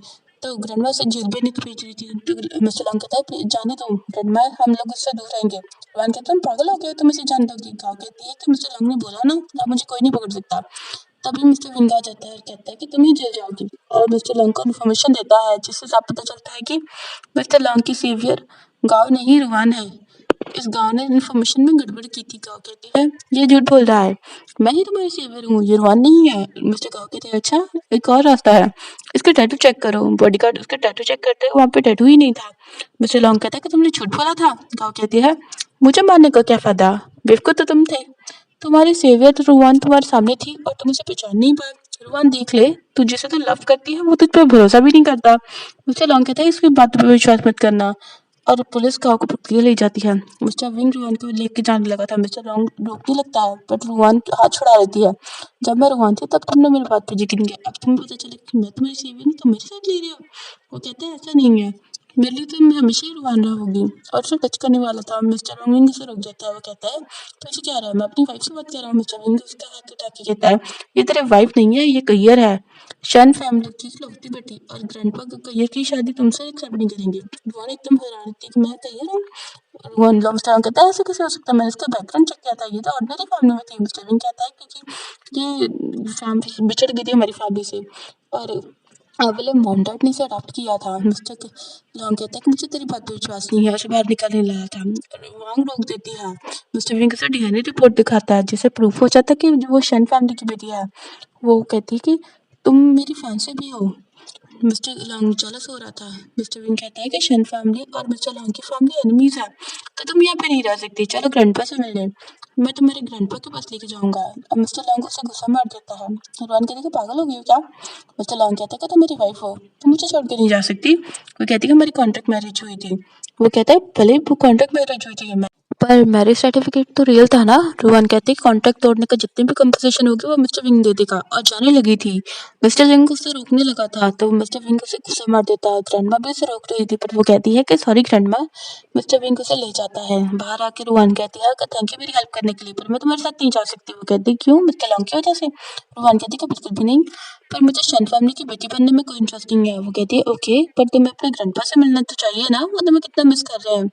तो ग्रैंडमा से जेल भी नहीं तो भेज रही थी। तो मिस्टर लॉन्ग कहता है जाने दो ग्रैंडमा, हम लोग उससे दूर रहेंगे। रुआन कहता है तुम पागल हो गए, तुम इसे जान दोगी। गाँव कहती है कि मिस्टर लॉन्ग ने बोला ना, अब मुझे कोई नहीं पकड़ सकता। तभी मिस्टर विंग आ जाता है और कहता है कि तुम ही जेल जाओगी, और मिस्टर लॉन्ग को इन्फॉर्मेशन देता है जिससे साफ पता चलता है कि मिस्टर लॉन्ग की सेवियर गाँव नहीं रुआन है। इस गाँव ने इन्फॉर्मेशन में गड़बड़ की थी। गाँव कहती है ये झूठ बोल रहा है, मैं ही तुम्हारी सेवियर हूँ, ये रुआन नहीं है। मिस्टर गाँव कहते हैं अच्छा एक और रास्ता है, इसके टैटू चेक करो। बॉडीगार्ड उसके टैटू चेक करते हैं, वहाँ पे टैटू ही नहीं था। मिस्टर लॉन्ग कहता है कि तुमने झूठ बोला था। गाँव कहती है मुझे मारने का क्या फायदा, बेवकूफ तो तुम थे। तुम्हारी सेवियर तो रुआन तुम्हारे सामने थी और तुम उसे पहचान नहीं पाए। रुआन देख ले, तू जिसे तो लव करती है वो तुझ पे भरोसा भी नहीं करता। मिस्टर लॉन्ग कहता है इसकी बातों पे विश्वास मत करना, और पुलिस गाँव को पकड़ के ले जाती है। मिस्टर विंग रुआन को लेके जाने लगा था। मिस्टर लॉन्ग रोकने लगता है बट रुआन हाथ छुड़ा लेती है। जब मैं रुआन थी तब तुमने मेरी बात पे यकीन किया, अब तुम्हें पता चले कि मैं तुम्हारी सेवियर हूँ तो मेरे साथ ले रही हो। वो कहते हैं ऐसा नहीं है, मेरे लिए तुम हमेशा ही रुआन रहोगी। और उसे टच करने वाला था, मिस्टर विंग उसे रोक देता है। वो कहता है तो ऐसे क्या रहा है, मैं अपनी वाइफ से बात कर रहा हूँ। मिस्टर विंग उसका हाथ उठा के कहता है ये तेरे वाइफ नहीं है, ये करियर है। शन फैमिली की इकलौती बेटी और ग्रैंडपा का करियर की शादी तुमसे एक्सेप्ट नहीं करेंगे। रुआन एकदम हैरान थी कि मैं करियर हूँ। रुआन मिस्टर कहता है ऐसे कैसे हो सकता है, मैंने इसका बैकग्राउंड चेक किया था, ये तो ऑर्डिनरी फैमिली में थी। मिस्टर विंग कहता है क्योंकि ये फैमिली बिछड़ गई थी हमारी फैमिली से, और अगले मॉम डैड ने इसे अडॉप्ट किया था। मिस्टर लॉन्ग कहता है कि मुझे तेरी बात पे विश्वास नहीं है, उसे बाहर निकालने लाया था। वांग रोक देती है। मिस्टर विंग उसे डीएनए रिपोर्ट दिखाता है जिससे प्रूफ हो जाता है कि वो शन फैमिली की बेटी है। वो कहती है कि तुम मेरी फैंसी भी हो। मिस्टर लॉन्ग जेलस हो रहा था। मिस्टर विंग कहता है कि शन फैमिली और मिस्टर लॉन्ग की फैमिली एनिमीज है, तो तुम यहाँ पे नहीं रह सकती, चलो ग्रैंडपा से मिलने, मैं तुम्हारे ग्रैंडपा के पास लेके जाऊंगा। अब मिस्टर लॉन्ग उसे गुस्सा मार देता है। रुआन कहती है कि पागल हो गई हो क्या। मिस्टर लॉन्ग कहता है कि तुम मेरी वाइफ हो, तुम मुझे छोड़ के नहीं जा सकती। वो कहती है कि हमारी कॉन्ट्रैक्ट मैरिज हुई थी। वो कहता है भले ही कॉन्ट्रैक्ट मैरिज हुई थी पर मैरिज सर्टिफिकेट तो रियल था ना। रुआन कहती है कॉन्ट्रैक्ट तोड़ने का जितनी भी कंपनसेशन होगी वो मिस्टर विंग दे देगा, और जाने लगी थी। मिस्टर विंग उसे रोकने लगा था तो मिस्टर विंग उसे गुस्सा मार देता है। ग्रैंडमा भी उसे रोक रही थी पर वो कहती है कि सॉरी ग्रैंडमा। मिस्टर विंग उसे ले जाता है। बाहर आके रुआन कहती है कि थैंक यू मेरी हेल्प करने के लिए, पर मैं तुम्हारे साथ नहीं जा सकती। वो कहती है क्यों, मिस्टर लॉन्ग की वजह से। रुआन कहती है कि बिल्कुल भी नहीं, पर मुझे शन फैमिली की बेटी बनने में कोई इंटरेस्ट नहीं है। वो कहती है ओके, पर तुम्हें अपने ग्रैंडपा से मिलना तो चाहिए ना, वो तुम्हें कितना मिस कर रहे हैं।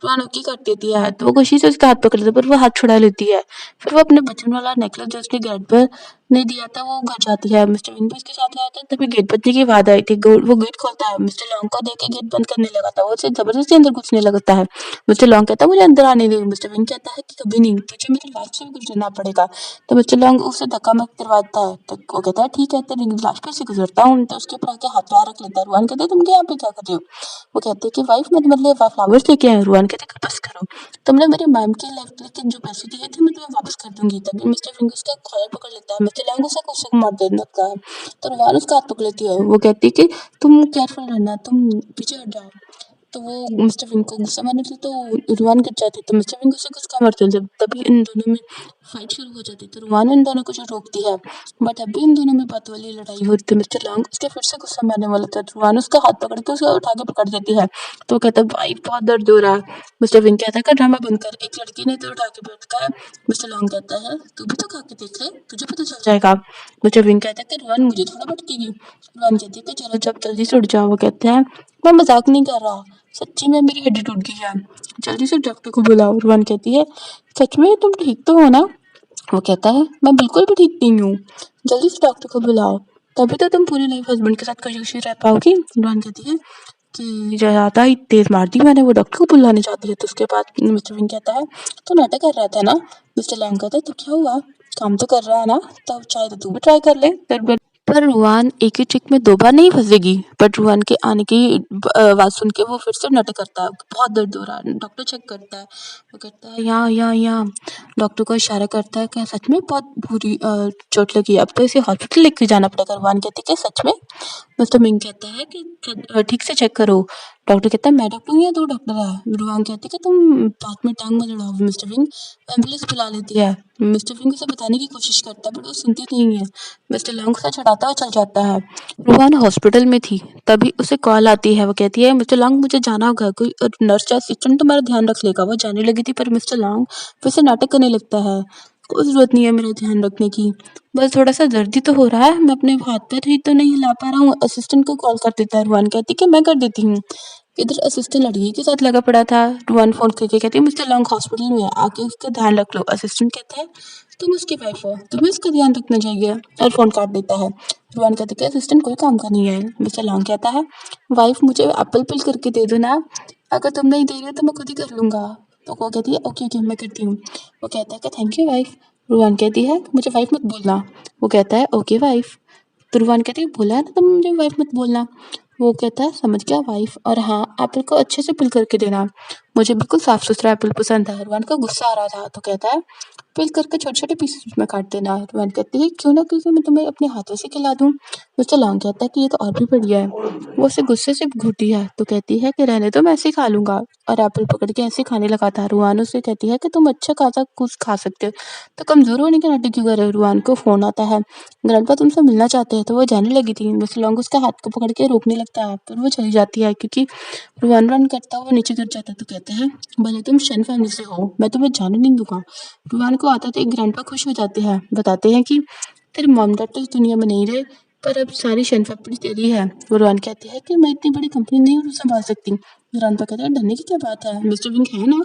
रुआन ओके कर देती है। तो वो खुशी से उसका हाथ पकड़ लेता है, पर वो हाथ छुड़ा लेती है। फिर वो अपने बचपन वाला नेकलेस जो उसने गेट पर नहीं दिया था वो घर जाती है। मिस्टर विंग भी उसके साथ आया था, तभी गेट बजने की आवाज़ आई थी। वो गेट खोलता है, मिस्टर लॉन्ग को देख के गेट बंद करने लगा था। वो उसे ज़बरदस्ती अंदर घुसने लगता है। मिस्टर लॉन्ग कहता है मुझे अंदर आने दो। मिस्टर विंग कहता है कि कभी नहीं, तुझे मेरी लाइफ से भी गुजरना पड़ेगा। तो मिस्टर लॉन्ग उसे धक्का मत करवाता है, तो वो कहता है ठीक है तेरी लाइफ पे से गुजरता हूँ। तो उसके ऊपर आके हाथ पैर रख लेता है। रुआन कहता है तुम क्या यहाँ पे क्या कर रहे हो? वो कहते हैं कि वाइफ मैं तुम्हारे लिए फ्लावर्स लेके आया हूँ। रुआन कहते हैं कि बस करो, तुमने मेरी मैम की लाइफ के जो पैसे दिए थे मैं तुम्हें वापस कर दूंगी। तभी मिस्टर विंग उसका कॉलर पकड़ लेता है। मिस्टर लॉन्ग उसे कुछ मार देने लगता है, तो रुआन उसका हाथ पकड़ लेती है। वो कहती है कि तुम केयरफुल रहना, तुम पीछे हट जाओ। तो वो मिस्टर विंग को गुस्सा मारने लगती तो रुआन गिर जाती, तो मिस्टर विंग उसे गुस्सा मारते हैं। तभी इन दोनों में फाइट शुरू हो जाती है, तो रुआन इन दोनों को जो रोकती है। बट अभी इन दोनों में बात वाली लड़ाई हो रही थी। मिस्टर लॉन्ग उसके फिर से गुस्सा मारने वाला था, तो रुआन उसका हाथ पकड़ के उसे उठा के पकड़ देती है। तो वो कहता है भाई बहुत दर्द हो रहा है। मिस्टर विंग कहता है कि ड्रामा बंद कर, एक लड़की ने तो उठा के बैठा है। मिस्टर लॉन्ग कहता है तू भी तो खा के देख ले, तुझे पता चल जाएगा। मिस्टर विंग कहता है कि रुआन मुझे थोड़ा भटकेगी। रुआन कहती है कि चलो जब जल्दी से उठ जाओ। वो कहते हैं मैं मजाक नहीं कर रहा, सच्ची में मेरी हड्डी टूट गई है, जल्दी से डॉक्टर को बुलाओ। रुआन कहती है सच में तुम ठीक तो हो ना? वो कहता है मैं बिल्कुल भी ठीक नहीं हूँ, जल्दी से डॉक्टर को बुलाओ, तभी तो तुम पूरी लाइफ हस्बैंड के साथ खुशी रह पाओगी। रुआन कहती है कि ज़्यादा ही तेज मार दी मैंने, वो डॉक्टर को बुलाने जाती है। तो उसके बाद मिस्टर विंग कहता है तो नाटक कर रहा था ना? मिस्टर लैंग कहता है तो क्या हुआ, काम तो कर रहा है ना, तब चाहे तो तू भी ट्राई कर ले। पर रुआन एक ही ट्रिक में 2 बार नहीं फँसेगी। बट रुआन के आने की आवाज़ सुन के वो फिर से नाटक करता है, बहुत दर्द हो रहा है। डॉक्टर चेक करता है, वो कहता है यहाँ, यहाँ, यहाँ। डॉक्टर को इशारा करता है कि सच में बहुत बुरी चोट लगी है, अब तो इसे हॉस्पिटल लेके जाना पड़ेगा। रुआन कहती है कि सच में? मिस्टर मिंग कहता है कि ठीक से चेक करो। डॉक्टर कहता है मैं डॉक्टर हूँ या 2 डॉक्टर है? रुआन कहती है कि तुम बात में टांग मत अड़ाओ। मिस्टर विंग एम्बुलेंस बुला लेती है। मिस्टर विंग उसे बताने की कोशिश करता है, बट वो सुनती नहीं है। मिस्टर लॉन्ग उसे छुड़ाता हुआ चल जाता है। रुआन हॉस्पिटल में थी, तभी उसे कॉल आती है। वो कहती है मिस्टर लॉन्ग मुझे जाना होगा, कोई नर्स या असिस्टेंट तुम्हारा ध्यान रख लेगा। वो जाने लगी थी, पर मिस्टर लॉन्ग फिर से नाटक करने लगता है, कोई ज़रूरत नहीं है मेरा ध्यान रखने की, बस थोड़ा-सा दर्द ही तो हो रहा है, मैं अपने हाथ-पैर ही तो नहीं हिला पा रहा हूँ। असिस्टेंट को कॉल कर देता है। रुआन कहती है कि मैं कर देती हूँ। इधर असिस्टेंट लड़की के साथ लगा पड़ा था। रुआन फ़ोन करके कहती है मिस्टर लॉन्ग हॉस्पिटल में है, आके उसका ध्यान रख लो। असिस्टेंट कहता है तुम उसकी वाइफ हो, तुम्हें उसका ध्यान रखना चाहिए, और फ़ोन काट देता है। रुआन कहती है कि असिस्टेंट कोई काम का नहीं है। मिस्टर लॉन्ग कहता है वाइफ मुझे एप्पल पिल करके दे दो ना, अगर तुम नहीं दे रहे हो तो मैं खुद ही कर लूँगा। तो वो कहती है ओके ओके मैं करती हूँ। वो कहता है कि थैंक यू वाइफ। रुआन कहती है मुझे वाइफ मत बोलना। वो कहता है ओके वाइफ। तो रुआन कहती है बोला है ना तुम मुझे वाइफ मत बोलना। वो कहता है समझ गया वाइफ, और हाँ एप्पल को अच्छे से पिल करके देना, मुझे बिल्कुल साफ सुथरा एप्पल पसंद है। रुआन को गुस्सा आ रहा था, तो कहता है पिल करके छोटे छोटे पीसेस में काट देना। रुआन कहती है क्यों ना, क्योंकि मैं तुम्हें अपने हाथों से खिला दूँ। मिस्टर लॉन्ग कहता है कि ये तो और भी बढ़िया है। वो उसे गुस्से से घूरती है, तो कहती है कि रहने दो मैं ऐसे ही खा लूँगा, और एप्पल पकड़ के ऐसे ही खाने लगा था। रुआन उससे कहती है कि तुम अच्छा खासा कुछ खा सकते हो, तो कमज़ोर होने के नाटक क्यों कर रहे हो? रुआन को फ़ोन आता है, ग्रैंडपा तुमसे मिलना चाहते हैं। तो वो जाने लगी थी, मिस्टर लॉन्ग उसका हाथ को पकड़ के रोकने लगता है, पर वो चली जाती है क्योंकि रुआन रन करता हुआ नीचे गिर जाता है। तो कहते हैं भले तुम शन फैमिली से हो, मैं तुम्हें जाने नहीं दूंगा। रुआन को आता तो एक ग्रैंडपा खुश हो जाते हैं, बताते हैं कि तेरे मॉम डैड तो इस दुनिया में नहीं रहे, पर अब सारी शन फैमिली तेरी है। वो रुआन कहती है कि मैं इतनी बड़ी कंपनी नहीं संभाल सकती। ग्रैंडपा कहता है डरने की क्या बात है, मिस्टर विंग है ना,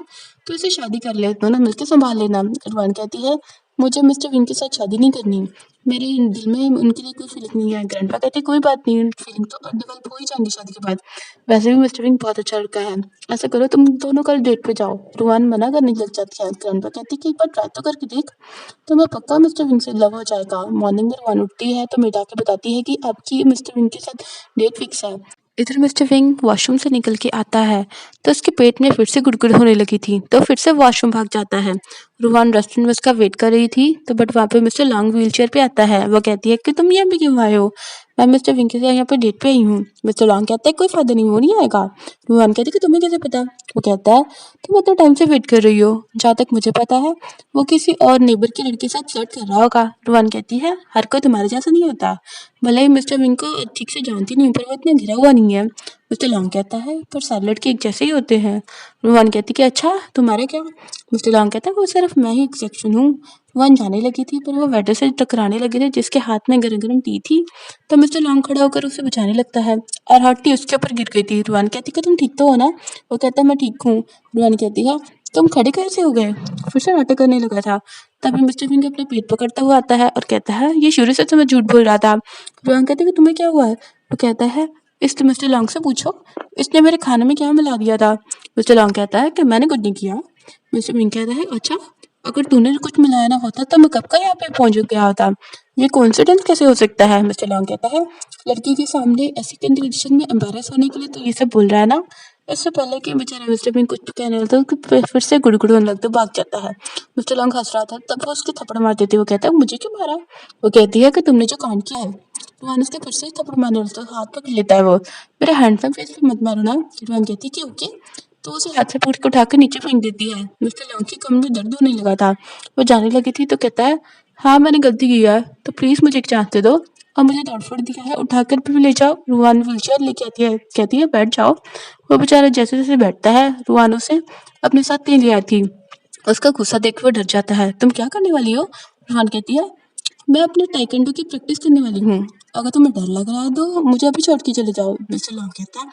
तो इसे शादी कर ले, दोनों मिलकर संभाल लेना। रुआन कहती है मुझे मिस्टर विंग के साथ शादी नहीं करनी, मेरे दिल में उनके लिए कोई फीलिंग नहीं है। ग्रैंडपा कहते कोई बात नहीं, फीलिंग तो डेवलप हो ही जाएंगी शादी के बाद, वैसे भी मिस्टर विंग बहुत अच्छा लड़का है, ऐसा करो तुम दोनों कल डेट पे जाओ। रुआन मना करने लग जाती है। ग्रैंडपा कहती कि एक बार ट्राई तो करके देख, तुम्हें पक्का मिस्टर विंग से लव हो जाएगा। मॉर्निंग में रुआन उठती है तो मिटा के बताती है कि आपकी मिस्टर विंग के साथ डेट फिक्स है। इधर मिस्टर विंग वॉशरूम से निकल के आता है, तो उसके पेट में फिर से गुड़गुड़ होने लगी थी, तो फिर से वॉशरूम भाग जाता है। रुआन रेस्टोरेंट में उसका वेट कर रही थी, तो बट वहाँ पे मिस्टर लॉन्ग व्हीलचेयर पे आता है। वो कहती है कि तुम यहाँ पे क्यों आए हो? मैं मिस्टर विंग के साथ यहाँ पे डेट पे आई हूँ। मिस्टर लॉन्ग कहता है कोई फायदा नहीं, वो नहीं आएगा। रुआन कहती है कि तुम्हें कैसे पता? वो कहता है तुम इतने टाइम से वेट कर रही हो, जहाँ तक मुझे पता है वो किसी और नेबर की लड़के के साथ फ्लर्ट कर रहा होगा। रुआन कहती है हर कोई तुम्हारे जैसा नहीं होता, भले ही मिस्टर विंग को ठीक से जानती नहीं, पर वो इतना घिरा हुआ नहीं है। मिस्टर लॉन्ग कहता है पर सारे लड़के एक जैसे ही होते हैं। रुआन कहती कि अच्छा तुम्हारा क्या? मिस्टर लॉन्ग कहता है वो सिर्फ मैं ही एक्सेप्शन हूँ। रुआन जाने लगी थी, पर वो वेटर से टकराने लगे थे जिसके हाथ में गरम गरम टी थी, तो मिस्टर लॉन्ग खड़ा होकर उसे बचाने लगता है, और हॉट टी उसके ऊपर गिर गई थी। रुआन कहती कि तुम ठीक तो हो ना? वो कहता है मैं ठीक हूँ। रुआन कहती है तुम खड़े कैसे हो गए? फिर से नाटक करने लगा था। तभी मिस्टर विंग अपना पेट पकड़ता हुआ आता है और कहता है, ये शुरू से तुम्हें झूठ बोल रहा था। रोहन कहते कि तुम्हें क्या हुआ है? वो कहता है, इस मिस्टर लॉन्ग से पूछो, इसने मेरे खाने में क्या मिला दिया था? मिस्टर लॉन्ग कहता है कि मैंने कुछ नहीं किया। मिस्टर विंग कहता है, अच्छा, अगर तूने कुछ मिलाया ना होता तो मैं कब का यहाँ पे पहुंच गया होता। ये कोइंसिडेंस कैसे हो सकता है? मिस्टर लॉन्ग कहता है, लड़की के सामने ऐसी कंडीशन में एम्बेरस होने के लिए तो ये सब बोल रहा है ना। इससे पहले कि बेचारे मिस्टर बिन कुछ कहने लगता है, फिर से गुड़गुड़ होने लगता, भाग जाता है। मिस्टर लॉन्ग हंस रहा था, तब वो उसके थप्पड़ मार देती है। वो कहता है, मुझे क्यों मारा? वो कहती है कि तुमने जो कांड किया है। रोहन उसके फिर से थप्पड़ मारने लगता है, हाथ पकड़ लेता है वो। मेरे हैंडसम फेस पे मत मारो ना। रोहन कहती है कि ओके, तो उसे हाथ से पकड़ के उठाकर नीचे फेंक देती है। मिस्टर लॉन्ग की कमर में दर्द होने लगा था। वो जाने लगी थी तो कहता है, हाँ मैंने गलती की है, तो प्लीज मुझे एक चांस दे दो और मुझे तोड़फोड़ दिया है, उठाकर भी ले जाओ। रूहान व्हीलचेयर लेके आती है, कहती है बैठ जाओ। वो बेचारा जैसे जैसे बैठता है, रूहान उसे अपने साथ ले लिया थी। उसका गुस्सा देख के वो डर जाता है। तुम क्या करने वाली हो? रूहान कहती है, मैं अपने ताइक्वांडो की प्रैक्टिस करने वाली हूँ। अगर तुम्हें डर लग रहा है तो मुझे अभी छोड़ के चले जाओ। मिस्टर लॉन्ग कहता है,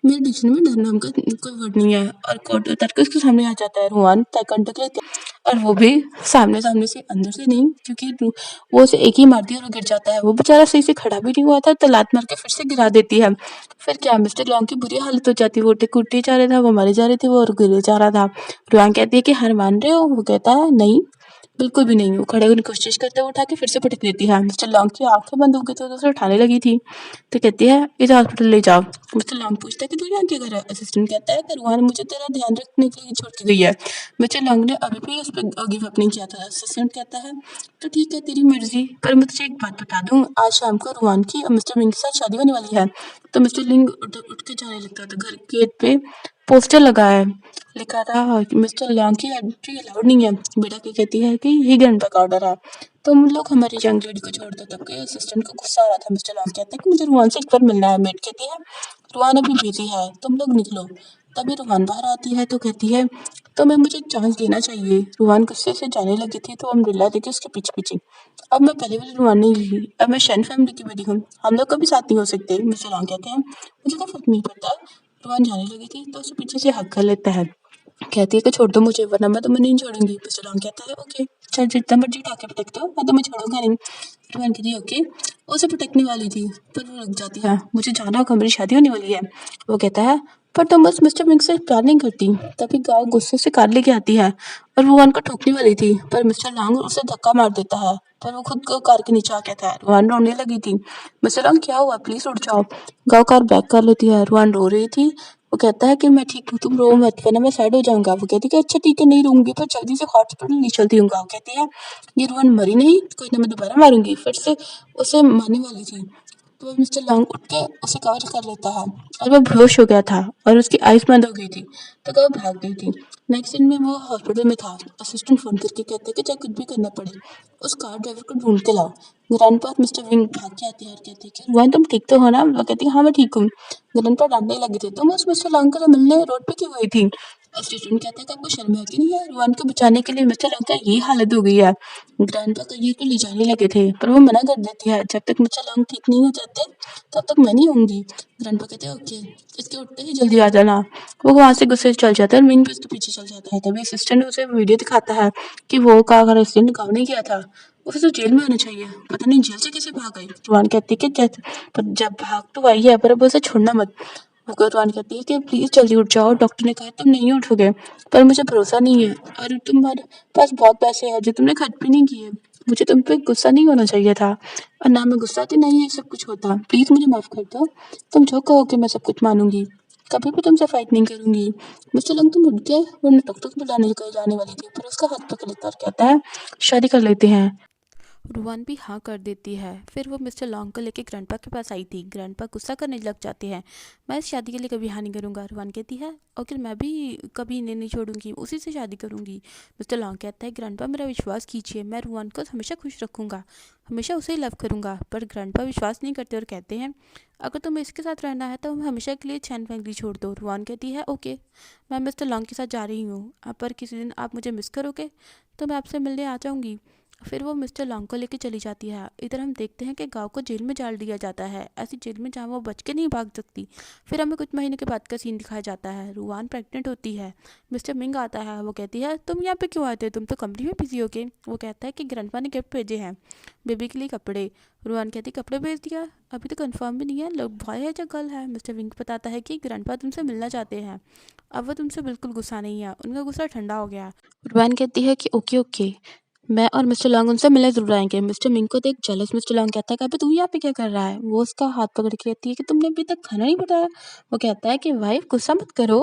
मेरे डिक्शनरी में डर नाम का कोई वर्ड नहीं है, और कोड उतर के उसके सामने आ जाता है। रूहान ताइक्वांडो के लिए और वो भी सामने सामने से, अंदर से नहीं, क्योंकि वो उसे एक ही मारती है और वो गिर जाता है। वो बेचारा सही से खड़ा भी नहीं हुआ था, तो लात मार के फिर से गिरा देती है। फिर क्या, मिस्टर लॉन्ग की बुरी हालत हो जाती है। वो टिकुटी जा रहा था, वो मारे जा रहे थे, वो और गिरे जा रहा था। रुआन कहती है कि हार मान रहे हो? वो कहता है नहीं, बिल्कुल भी नहीं। वो खड़े होने की कोशिश करते हुए उठा के फिर से पटक देती है। मिस्टर लॉन्ग की आंखें बंद हो गई तो उसे उठाने लगी थी, तो कहती है इसे हॉस्पिटल ले जाओ। मिस्टर लॉन्ग पूछता है कि तू यहाँ क्या कर रहा है? असिस्टेंट कहता है कि रुआन मुझे तेरा ध्यान रखने के लिए छोड़ के गई है। मिस्टर लॉन्ग ने अभी भी उस पर गिव अप नहीं किया था। असिस्टेंट कहता है, तो ठीक है तेरी मर्जी, पर मैं तुझे एक बात बता दूं, आज शाम को रुआन की और मिस्टर विंग के साथ शादी होने वाली है। तो मिस्टर लिंग उठ के जाने लगता था। घर गेट पे पोस्टर लगा है, लिखा था कि मिस्टर लॉन्ग की एंट्री अलाउड नहीं है। बेटा की कहती है कि ये ग्रैंडपा का ऑर्डर है, तुम लोग हमारी यंग लेडी को छोड़ दो। तब के असिस्टेंट को गुस्सा आ रहा था। मिस्टर लॉन्ग कहता है कि मुझे रुआन से एक बार मिलना है। मेड कहती है, रुआन अभी बिजी है, तुम लोग निकलो। तभी रुआन बाहर आती है तो कहती है, तो मैं मुझे एक चांस देना चाहिए। रुआन गुस्से से जाने लगी थी तो अम्ब्रेला देके उसके पीछे पीछे। अब मैं पहले वाली रुआन नहीं रही, अब मैं शन फैमिली की बेटी हूँ, हम लोग कभी साथ नहीं हो सकते। मिस्टर लॉन्ग कहते हैं, मुझे तो फर्क नहीं पड़ता। रुआन जाने लगी थी तो उसे पीछे से हक कर लेता है, कहती है कि छोड़ दो मुझे, वरना मैं तुम्हें नहीं छोड़ूंगी। मिस्टर लॉन्ग कहता है, ओके चल, जितना मर्जी उठा के पटकते हो, मैं तुम्हें छोड़ूंगा नहीं। रुआन कहती है ओके। वो उसे पटकने वाली थी पर वो रुक जाती है, मुझे जाना होगा, मेरी शादी होने वाली है। वो कहता है, पर तुम बस मिस्टर विंग से प्यार नहीं करती। तभी गाँव गुस्से से कार लेके आती है और वो रुआन को ठोकने वाली थी, पर मिस्टर लॉन्ग उसे धक्का मार देता है, पर वो खुद को कार के नीचे आ कहता है। रुआन रोने लगी थी। मिस्टर लॉन्ग क्या हुआ, प्लीज उठ जाओ। गाँव कार बैक कर लेती है। रुआन रो रही थी। वो कहता है कि मैं ठीक हूँ, तुम रो मत, वरना मैं साइड हो जाऊंगा। वो कहती है कि अच्छा ठीक है, नहीं रोऊंगी, पर जल्दी से हॉस्पिटल नहीं चलती हूँ। गाँव कहती है, ये रुआन मरी नहीं, कोई ना, मैं दोबारा मारूंगी। फिर से उसे मारने वाली थी तो मिस्टर लॉन्ग उठ के उसे कवर कर लेता है और वो बेहोश हो गया था और उसकी आइज बंद हो गई थी, तो वो भाग गई थी। नेक्स्ट दिन में वो हॉस्पिटल में था। असिस्टेंट फोन करके कहते हैं कि चाहे कुछ भी करना पड़े, उस कार ड्राइवर को ढूंढ के लाओ। ग्रैंडपा और मिस्टर विंग भाग के आते हैं और कहते हैं कि रुआन तुम ठीक तो हो ना? वो कहती है, हाँ मैं ठीक हूँ। ग्रैंडपा डांटने लगे थे, तुम उस मिस्टर लॉन्ग को मिलने रोड पे क्यों गई थी? असिस्टेंट कहता है कि आपको शर्म आती नहीं है? रुआन को बचाने के लिए मिस्टर लॉन्ग का ये हालत हो गई है। ग्रैंडपा को ये तो ले जाने लगे थे, पर वो मना कर देती है, जब तक मिस्टर लॉन्ग ठीक नहीं हो जाते तब तक मैं नहीं होंगी। ग्रैंडपा कहते हैं ओके, इसके उठते ही जल्दी आ जाना। वो वहाँ से गुस्से से चल जाता है और विंग भी उसके पीछे चल जाता है। तभी असिस्टेंट उसे वीडियो दिखाता है कि वो कार एक्सीडेंट गाँव नहीं किया था, उसे तो जेल में होना चाहिए, पता नहीं जेल से कैसे भाग गई। रुआन कहती है कि पर जब भाग तो आई है, पर अब उसे छोड़ना मत। रुआन कहती है कि प्लीज जल्दी उठ जाओ, डॉक्टर ने कहा तुम नहीं उठोगे, पर मुझे भरोसा नहीं है, और तुम्हारे पास बहुत पैसे हैं जो तुमने खर्च भी नहीं किए। मुझे तुम पे गुस्सा नहीं होना चाहिए था, और ना मैं गुस्सा थी, ना ही ये सब कुछ होता। प्लीज मुझे माफ कर दो, तुम जो कहोगे मैं सब कुछ मानूंगी, कभी भी तुमसे फाइट नहीं करूंगी। मिस्टर लंग तुम उठ गए, वरना डॉक्टर बुलाने जाने वाली थी, पर उसका हाथ पकड़ लेता और कहता है शादी कर लेते हैं। रुआन भी हाँ कर देती है। फिर वो मिस्टर लॉन्ग को लेकर ग्रैंडपा के पास आई थी। ग्रैंडपा गुस्सा करने लग जाते हैं, मैं इस शादी के लिए कभी हाँ नहीं करूँगा। रुआन कहती है ओके, मैं भी कभी इन्हें नहीं छोड़ूंगी, उसी से शादी करूँगी। मिस्टर लॉन्ग कहता है ग्रैंडपा मेरा विश्वास कीजिए, मैं रुआन को हमेशा खुश रखूँगा, हमेशा उसे ही लव करूँगा। पर ग्रैंडपा विश्वास नहीं करते और कहते हैं अगर तुम्हें इसके साथ रहना है तो हमेशा के लिए चैन फैमिली छोड़ दो। रुआन कहती है ओके, मैं मिस्टर लॉन्ग के साथ जा रही हूँ, पर किसी दिन आप मुझे मिस करोगे तो मैं आपसे मिलने आ जाऊँगी। फिर वो मिस्टर लॉन्ग को लेके चली जाती है। इधर हम देखते हैं कि गाँव को जेल में डाल दिया जाता है, ऐसी जेल में जहाँ वो बच के नहीं भाग सकती। फिर हमें कुछ महीने के बाद का सीन दिखाया जाता है। रूआन प्रेग्नेंट होती है। मिस्टर मिंग आता है। वो कहती है तुम यहाँ पे क्यों आते हो, तुम तो कंपनी में बिजी हो के। वो कहता है कि ग्रैंडपा ने गिफ्ट भेजे हैं, बेबी के लिए कपड़े। रूआन कहती कपड़े भेज दिया, अभी तो कंफर्म भी नहीं है लोग बॉय है या गर्ल है। मिस्टर विंग बताता है कि ग्रैंडपा तुमसे मिलना चाहते हैं। अब वो तुमसे बिल्कुल गुस्सा नहीं है, उनका गुस्सा ठंडा हो गया। रुआन कहती है कि ओके ओके, मैं और मिस्टर लॉन्ग उनसे मिलने ज़रूर आएँगे। मिस्टर मिंग को देख जेलस मिस्टर लॉन्ग कहता है कि अबे तू यहाँ पे क्या कर रहा है? वो उसका हाथ पकड़ के कहती है कि तुमने अभी तक खाना नहीं बनाया। वो कहता है कि वाइफ गुस्सा मत करो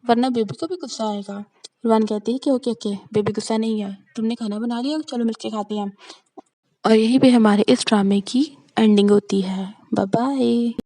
वरना बेबी को भी गुस्सा आएगा। रुआन कहती है कि ओके ओके, बेबी गुस्सा नहीं है। तुमने खाना बना लिया? चलो मिलके खाते हैं। और यहीं पे हमारे इस ड्रामे की एंडिंग होती है। Bye bye.